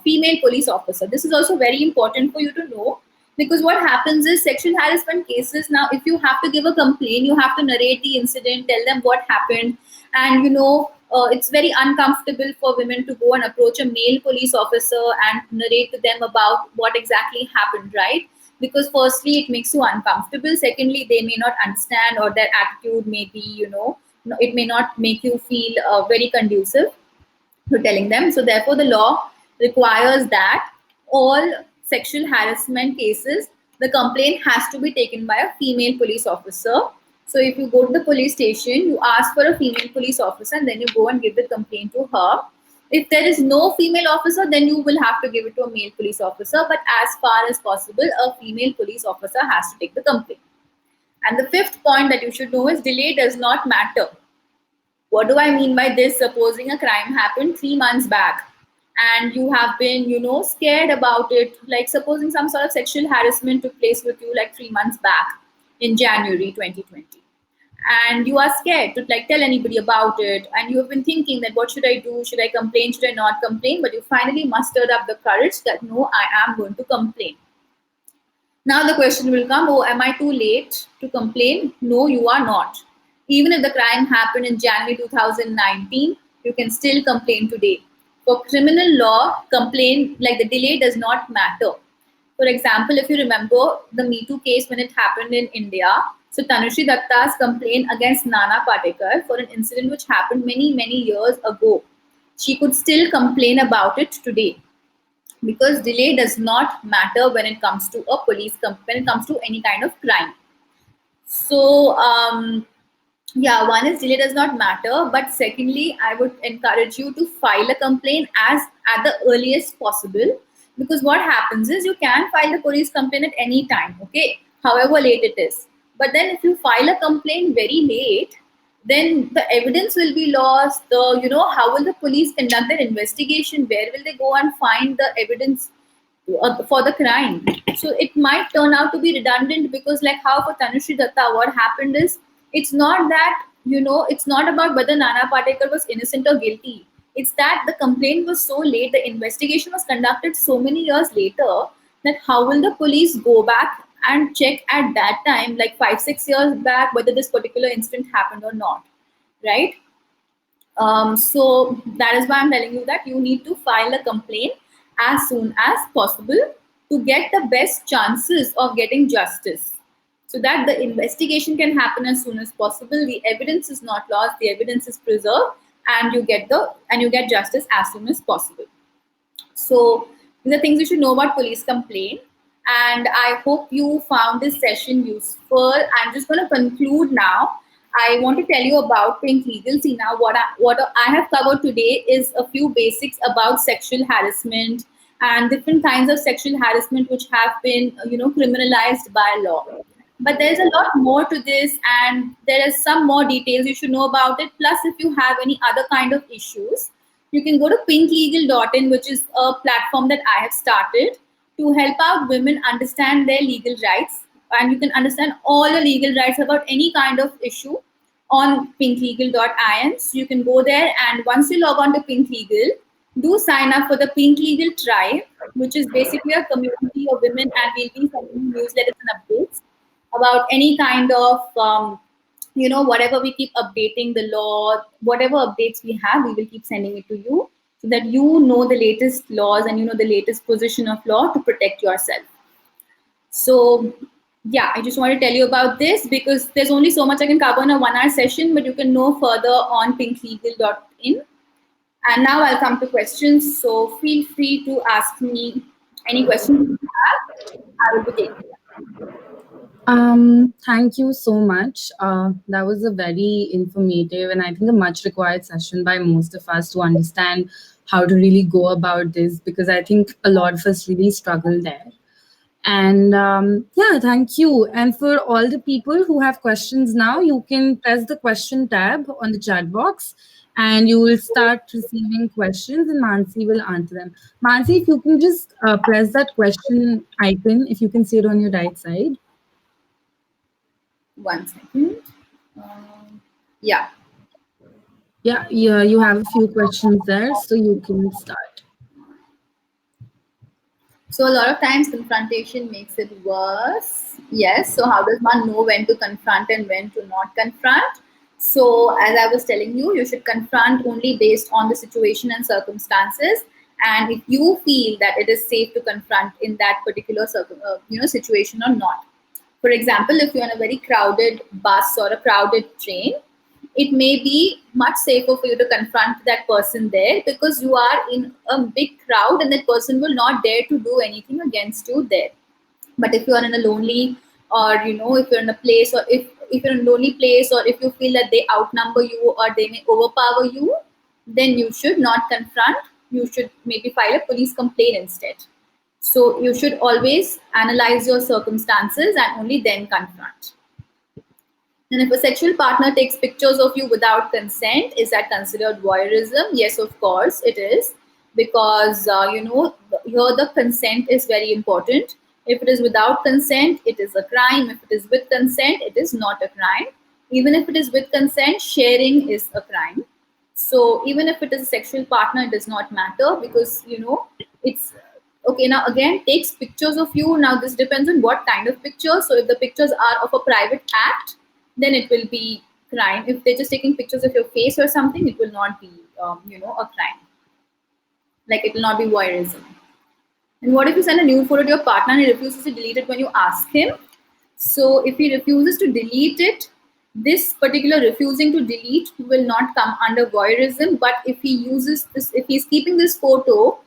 female police officer. This is also very important for you to know, because what happens is sexual harassment cases, now if you have to give a complaint, you have to narrate the incident, tell them what happened, and it's very uncomfortable for women to go and approach a male police officer and narrate to them about what exactly happened, right? Because firstly, it makes you uncomfortable. Secondly, they may not understand, or their attitude may be, it may not make you feel very conducive to telling them. So therefore, the law requires that all sexual harassment cases, the complaint has to be taken by a female police officer. So if you go to the police station, you ask for a female police officer, and then you go and give the complaint to her. If there is no female officer, then you will have to give it to a male police officer. But as far as possible, a female police officer has to take the complaint. And the fifth point that you should know is delay does not matter. What do I mean by this? Supposing a crime happened 3 months back and you have been, scared about it. Like supposing some sort of sexual harassment took place with you like 3 months back in January 2020. And you are scared to tell anybody about it. And you have been thinking that what should I do? Should I complain? Should I not complain? But you finally mustered up the courage that no, I am going to complain. Now the question will come, oh, am I too late to complain? No, you are not. Even if the crime happened in January 2019, you can still complain today. For criminal law, complaint, the delay does not matter. For example, if you remember the Me Too case when it happened in India, so Tanushree Datta's complaint against Nana Patekar for an incident which happened many, many years ago, she could still complain about it today, because delay does not matter when it comes to a when it comes to any kind of crime. So yeah, one is delay does not matter, but secondly, I would encourage you to file a complaint as at the earliest possible, because what happens is you can file the police complaint at any time, okay, however late it is. But then if you file a complaint very late, then the evidence will be lost. How will the police conduct their investigation? Where will they go and find the evidence for the crime? So it might turn out to be redundant, because like how for Tanushree Datta, what happened is, it's not that, it's not about whether Nana Patekar was innocent or guilty. It's that the complaint was so late, the investigation was conducted so many years later, that how will the police go back and check at that time, like 5-6 years back, whether this particular incident happened or not, right? So that is why I'm telling you that you need to file a complaint as soon as possible to get the best chances of getting justice, so that the investigation can happen as soon as possible. The evidence is not lost, the evidence is preserved, and you get justice as soon as possible. So these are things you should know about police complaint. And I hope you found this session useful. I'm just going to conclude now. I want to tell you about Pink Legal. See, now what I have covered today is a few basics about sexual harassment and different kinds of sexual harassment which have been criminalized by law. But there's a lot more to this, and there is some more details you should know about it. Plus, if you have any other kind of issues, you can go to pinklegal.in, which is a platform that I have started to help out women understand their legal rights. And you can understand all the legal rights about any kind of issue on pinklegal.in. So you can go there, and once you log on to Pink Legal, do sign up for the Pink Legal Tribe, which is basically a community of women, and we'll be sending newsletters and updates about any kind of whatever we keep updating the law, whatever updates we have, we will keep sending it to you, so that you know the latest laws and the latest position of law to protect yourself. So yeah, I just want to tell you about this, because there's only so much I can cover in a 1 hour session, but you can know further on pinklegal.in. And now I'll come to questions. So feel free to ask me any questions you have. I will be taking them. Thank you so much. That was a very informative and I think a much required session by most of us to understand how to really go about this, because I think a lot of us really struggle there. And yeah, thank you. And for all the people who have questions now, you can press the question tab on the chat box and you will start receiving questions and Mansi will answer them. Mansi, if you can just press that question icon, if you can see it on your right side. 1 second. Yeah. Yeah, you have a few questions there, so you can start. So a lot of times confrontation makes it worse. Yes. So how does one know when to confront and when to not confront? So as I was telling you, you should confront only based on the situation and circumstances. And if you feel that it is safe to confront in that particular situation or not. For example, if you're on a very crowded bus or a crowded train, it may be much safer for you to confront that person there, because you are in a big crowd and that person will not dare to do anything against you there. But if you are in a lonely, or if you're in a place, or if you're in a lonely place, or if you feel that they outnumber you or they may overpower you, then you should not confront. You should maybe file a police complaint instead. So you should always analyze your circumstances and only then confront. And if a sexual partner takes pictures of you without consent, is that considered voyeurism? Yes, of course it is, because here the consent is very important. If it is without consent, it is a crime. If it is with consent, it is not a crime. Even if it is with consent, sharing is a crime. So even if it is a sexual partner, it does not matter, because it's okay. Now again, takes pictures of you. Now this depends on what kind of pictures. So if the pictures are of a private act, then it will be crime. If they're just taking pictures of your face or something, it will not be a crime. Like, it will not be voyeurism. And what if you send a new photo to your partner and he refuses to delete it when you ask him? So if he refuses to delete it, this particular refusing to delete will not come under voyeurism. But if he uses this, if he's keeping this photo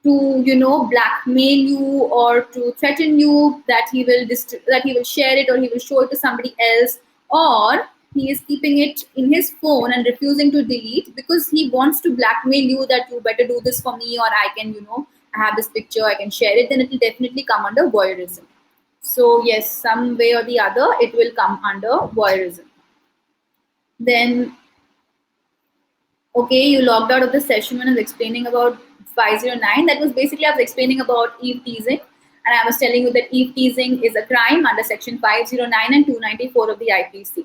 to, blackmail you or to threaten you that that he will share it or he will show it to somebody else, or he is keeping it in his phone and refusing to delete because he wants to blackmail you that you better do this for me, or I can, I have this picture, I can share it, then it will definitely come under voyeurism. So yes, some way or the other, it will come under voyeurism. Then, okay, you logged out of the session when I was explaining about 509. That was basically I was explaining about eve teasing, and I was telling you that eve teasing is a crime under section 509 and 294 of the IPC.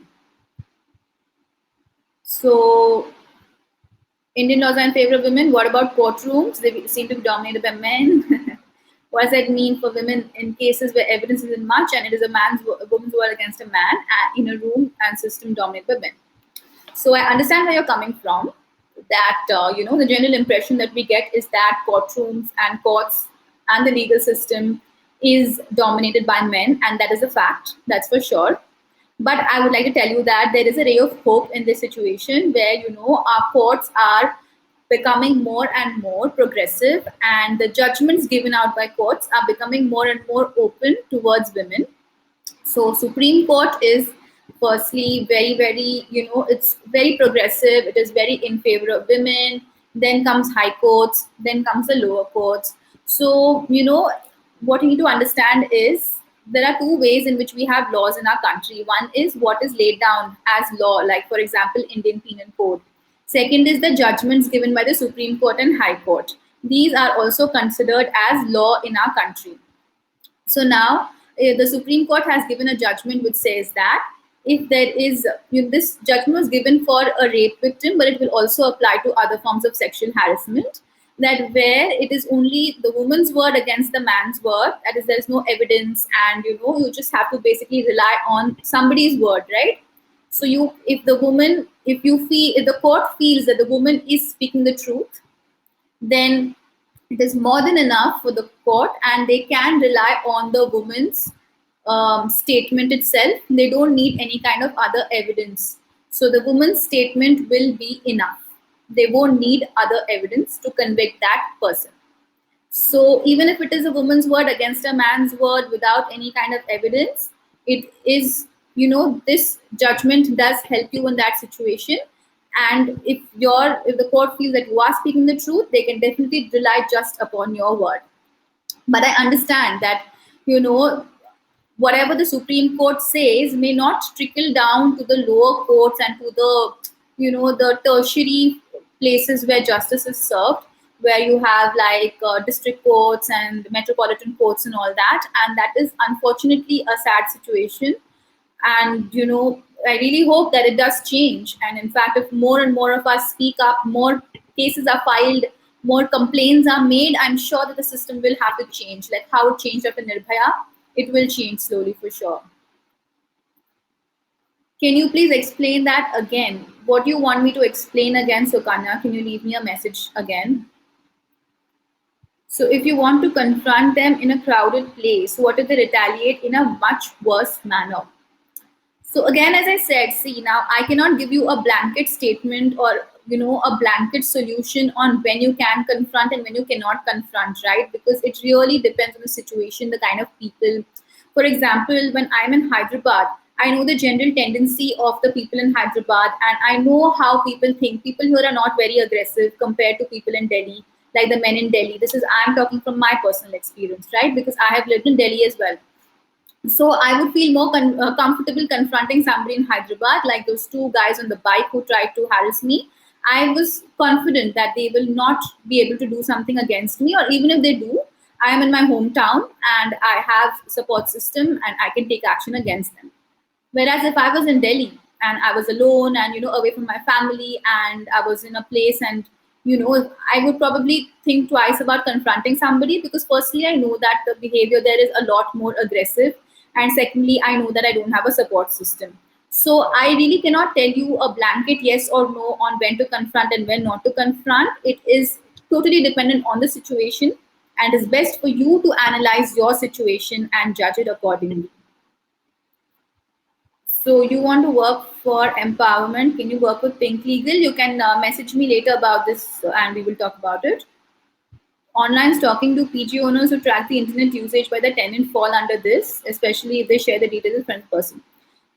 So, Indian laws are in favor of women. What about courtrooms? They seem to be dominated by men. What does that mean for women in cases where evidence isn't much and it is a woman's word against a man in a room and system dominated by men? So I understand where you're coming from. That the general impression that we get is that courtrooms and courts and the legal system is dominated by men, and that is a fact. That's for sure. But I would like to tell you that there is a ray of hope in this situation where our courts are becoming more and more progressive, and the judgments given out by courts are becoming more and more open towards women. So Supreme Court is firstly very, very, it's very progressive. It is very in favor of women. Then comes high courts. Then comes the lower courts. So, what you need to understand is there are two ways in which we have laws in our country. One is what is laid down as law, like, for example, Indian Penal Code. Second is the judgments given by the Supreme Court and High Court. These are also considered as law in our country. So now the Supreme Court has given a judgment which says that if there is, this judgment was given for a rape victim, but it will also apply to other forms of sexual harassment, that where it is only the woman's word against the man's word, that is, there is no evidence, and you just have to basically rely on somebody's word, right? So if the court feels that the woman is speaking the truth, then it is more than enough for the court, and they can rely on the woman's statement itself. They don't need any kind of other evidence. So the woman's statement will be enough. They won't need other evidence to convict that person. So even if it is a woman's word against a man's word without any kind of evidence, it is, this judgment does help you in that situation. And if the court feels that you are speaking the truth, they can definitely rely just upon your word. But I understand that, whatever the Supreme Court says may not trickle down to the lower courts and to the, the tertiary places where justice is served, where you have like district courts and metropolitan courts and all that. And that is unfortunately a sad situation. And, I really hope that it does change. And in fact, if more and more of us speak up, more cases are filed, more complaints are made, I'm sure that the system will have to change. Like how it changed after Nirbhaya, it will change slowly for sure. Can you please explain that again? What do you want me to explain again, Sukanya? Can you leave me a message again? So if you want to confront them in a crowded place, what if they retaliate in a much worse manner? So again, as I said, see, now I cannot give you a blanket statement or, a blanket solution on when you can confront and when you cannot confront, right? Because it really depends on the situation, the kind of people. For example, when I'm in Hyderabad, I know the general tendency of the people in Hyderabad, and I know how people think. People here are not very aggressive compared to people in Delhi, like the men in Delhi. I'm talking from my personal experience, right? Because I have lived in Delhi as well. So I would feel more comfortable confronting somebody in Hyderabad, like those two guys on the bike who tried to harass me. I was confident that they will not be able to do something against me, or even if they do, I am in my hometown and I have support system and I can take action against them. Whereas if I was in Delhi and I was alone and away from my family and I was in a place and I would probably think twice about confronting somebody, because firstly I know that the behavior there is a lot more aggressive, and secondly I know that I don't have a support system. So I really cannot tell you a blanket yes or no on when to confront and when not to confront. It is totally dependent on the situation and it's best for you to analyze your situation and judge it accordingly. So you want to work for empowerment? Can you work with Pink Legal? You can message me later about this and we will talk about it. Online stalking, do PG owners who track the internet usage by the tenant fall under this, especially if they share the details with friend person?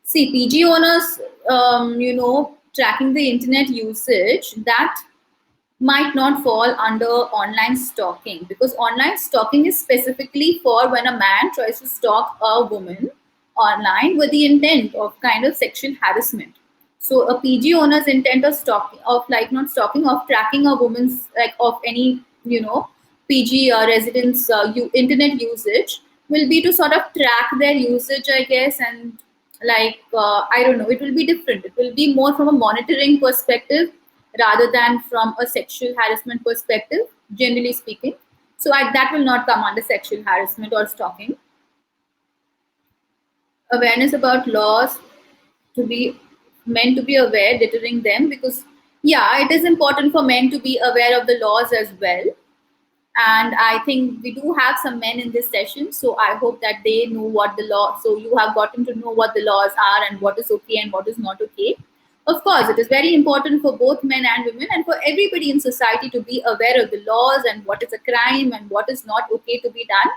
See, PG owners, tracking the internet usage, that might not fall under online stalking, because online stalking is specifically for when a man tries to stalk a woman online with the intent of kind of sexual harassment. So a PG owner's intent of stalking, of like not stalking, of tracking a woman's like of any PG residents' internet usage will be to sort of track their usage, I guess, and I don't know, it will be different. It will be more from a monitoring perspective rather than from a sexual harassment perspective, generally speaking. So that will not come under sexual harassment or stalking. Awareness about laws, to be men to be aware, deterring them, because yeah, it is important for men to be aware of the laws as well. And I think we do have some men in this session, so I hope that they know what the law, so you have gotten to know what the laws are and what is okay and what is not okay. Of course, it is very important for both men and women and for everybody in society to be aware of the laws and what is a crime and what is not okay to be done.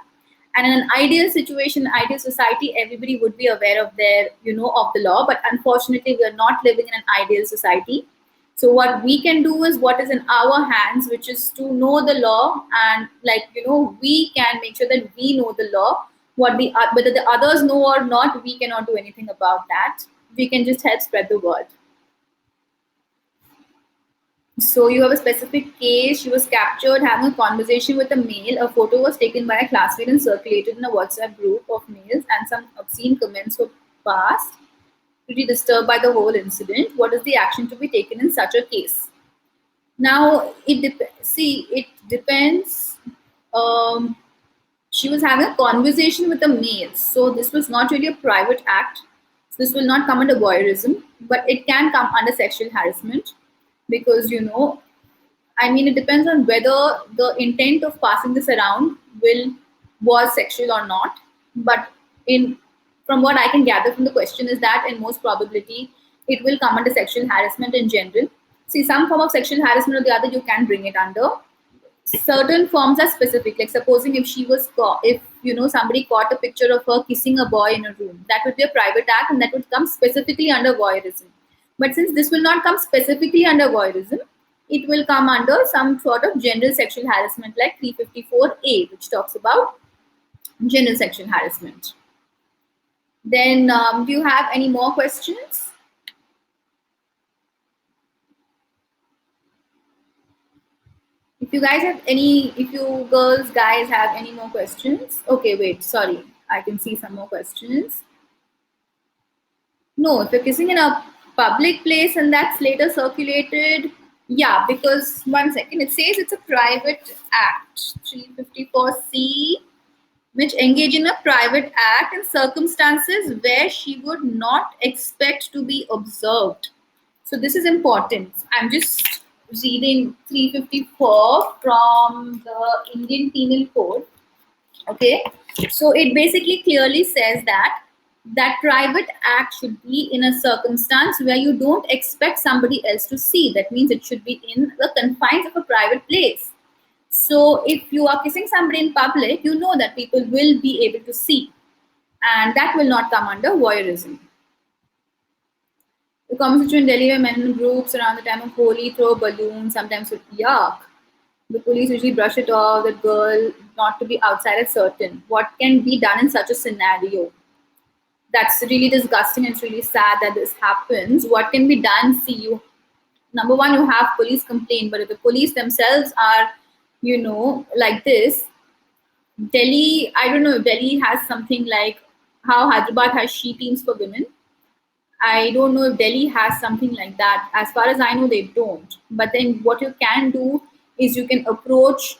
And in an ideal situation, ideal society, everybody would be aware of their of the law, but unfortunately we are not living in an ideal society. So what we can do is what is in our hands, which is to know the law, and we can make sure that we know the law. Whether the others know or not, we cannot do anything about that. We can just help spread the word. So you have a specific case. She was captured having a conversation with a male. A photo was taken by a classmate and circulated in a WhatsApp group of males, and some obscene comments were passed. Pretty disturbed by the whole incident. What is the action to be taken in such a case? Now, it depends. She was having a conversation with a male, so this was not really a private act. This will not come under voyeurism, but it can come under sexual harassment, because it depends on whether the intent of passing this around was sexual or not. But from what I can gather from the question is that in most probability it will come under sexual harassment in general. See, some form of sexual harassment or the other you can bring it under. Certain forms are specific, like supposing if she was if somebody caught a picture of her kissing a boy in a room, that would be a private act and that would come specifically under voyeurism. But since this will not come specifically under voyeurism, it will come under some sort of general sexual harassment like 354A, which talks about general sexual harassment. Then do you have any more questions? If you guys have any more questions. Okay, wait, sorry. I can see some more questions. No, if you're kissing in a public place and that's later circulated, yeah, because one second, it says it's a private act, 354C, which engage in a private act in circumstances where she would not expect to be observed. So this is important. I'm just reading 354 from the Indian Penal Code. Okay, so it basically clearly says that private act should be in a circumstance where you don't expect somebody else to see. That means it should be in the confines of a private place. So if you are kissing somebody in public, you know that people will be able to see, and that will not come under voyeurism. The conversation in Delhi where men in groups around the time of Holi throw balloons, sometimes with yuck. The police usually brush it off, the girl not to be outside at certain. What can be done in such a scenario? That's really disgusting and it's really sad that this happens. What can be done? See, number one, you have police complaint, but if the police themselves are, like this, Delhi, I don't know if Delhi has something like how Hyderabad has she teams for women. I don't know if Delhi has something like that. As far as I know, they don't. But then what you can do is you can approach,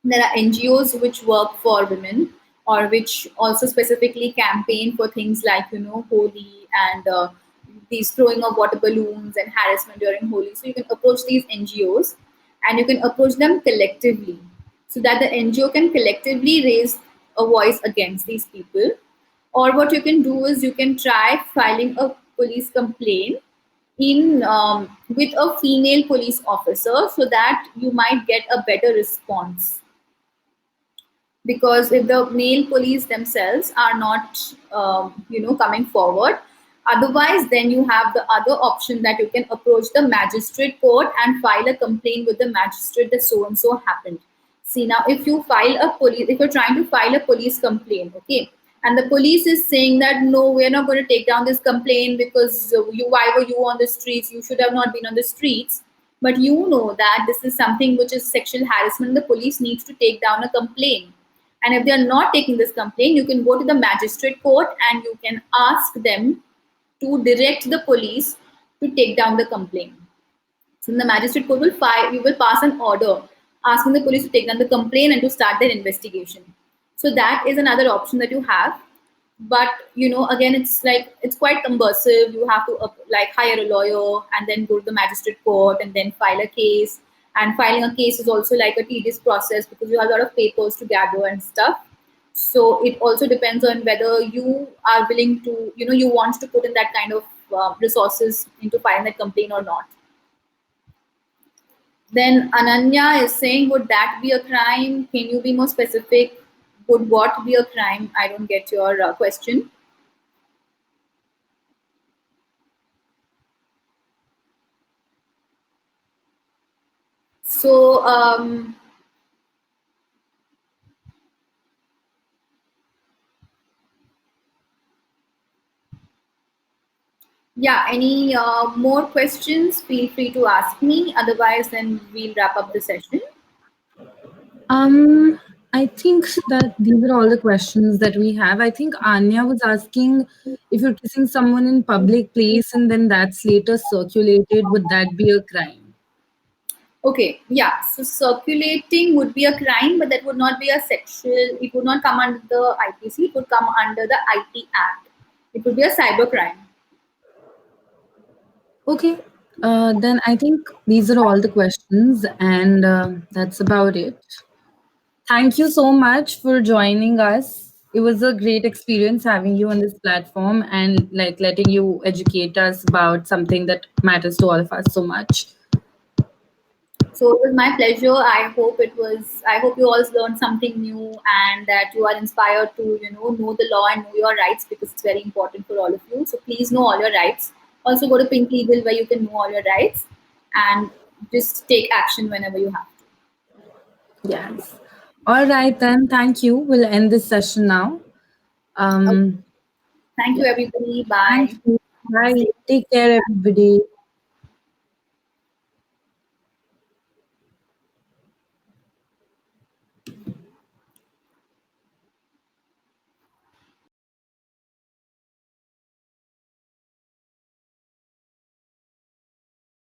there are NGOs which work for women or which also specifically campaign for things like, Holi and these throwing of water balloons and harassment during Holi. So you can approach these NGOs and you can approach them collectively. so that the NGO can collectively raise a voice against these people. Or what you can do is you can try filing a police complaint in with a female police officer, so that you might get a better response. Because if the male police themselves are not coming forward, otherwise then you have the other option that you can approach the magistrate court and file a complaint with the magistrate that so and so happened. See, now if you file a police if you're trying to file a police complaint, okay, and the police is saying that no, we're not going to take down this complaint because you why were you on the streets, you should have not been on the streets, but you know that this is something which is sexual harassment, the police needs to take down a complaint. And if they are not taking this complaint, you can go to the magistrate court and you can ask them to direct the police to take down the complaint. So the magistrate court will you will pass an order asking the police to take down the complaint and to start their investigation. So that is another option that you have. But again, it's quite cumbersome. You have to like hire a lawyer and then go to the magistrate court and then file a case. And filing a case is also like a tedious process because you have a lot of papers to gather and stuff. So it also depends on whether you are willing to, you want to put in that kind of resources into filing that complaint or not. Then Ananya is saying, would that be a crime? Can you be more specific? Would what be a crime? I don't get your question. So, yeah, any more questions? Feel free to ask me. Otherwise, then we'll wrap up the session. I think that these are all the questions that we have. I think Anya was asking if you're kissing someone in public place and then that's later circulated, would that be a crime? Okay, yeah. So circulating would be a crime, but that would not be a sexual. It would not come under the IPC. It would come under the IT Act. It would be a cyber crime. Okay, then I think these are all the questions, and that's about it. Thank you so much for joining us. It was a great experience having you on this platform and like letting you educate us about something that matters to all of us so much. So it was my pleasure. I hope you all learned something new and that you are inspired to, know the law and know your rights, because it's very important for all of you. So please know all your rights. Also go to Pink Legal where you can know all your rights and just take action whenever you have to. Yes. All right, then. Thank you. We'll end this session now. Okay. Thank you, everybody. Bye. Thank you. Bye. Take care, everybody.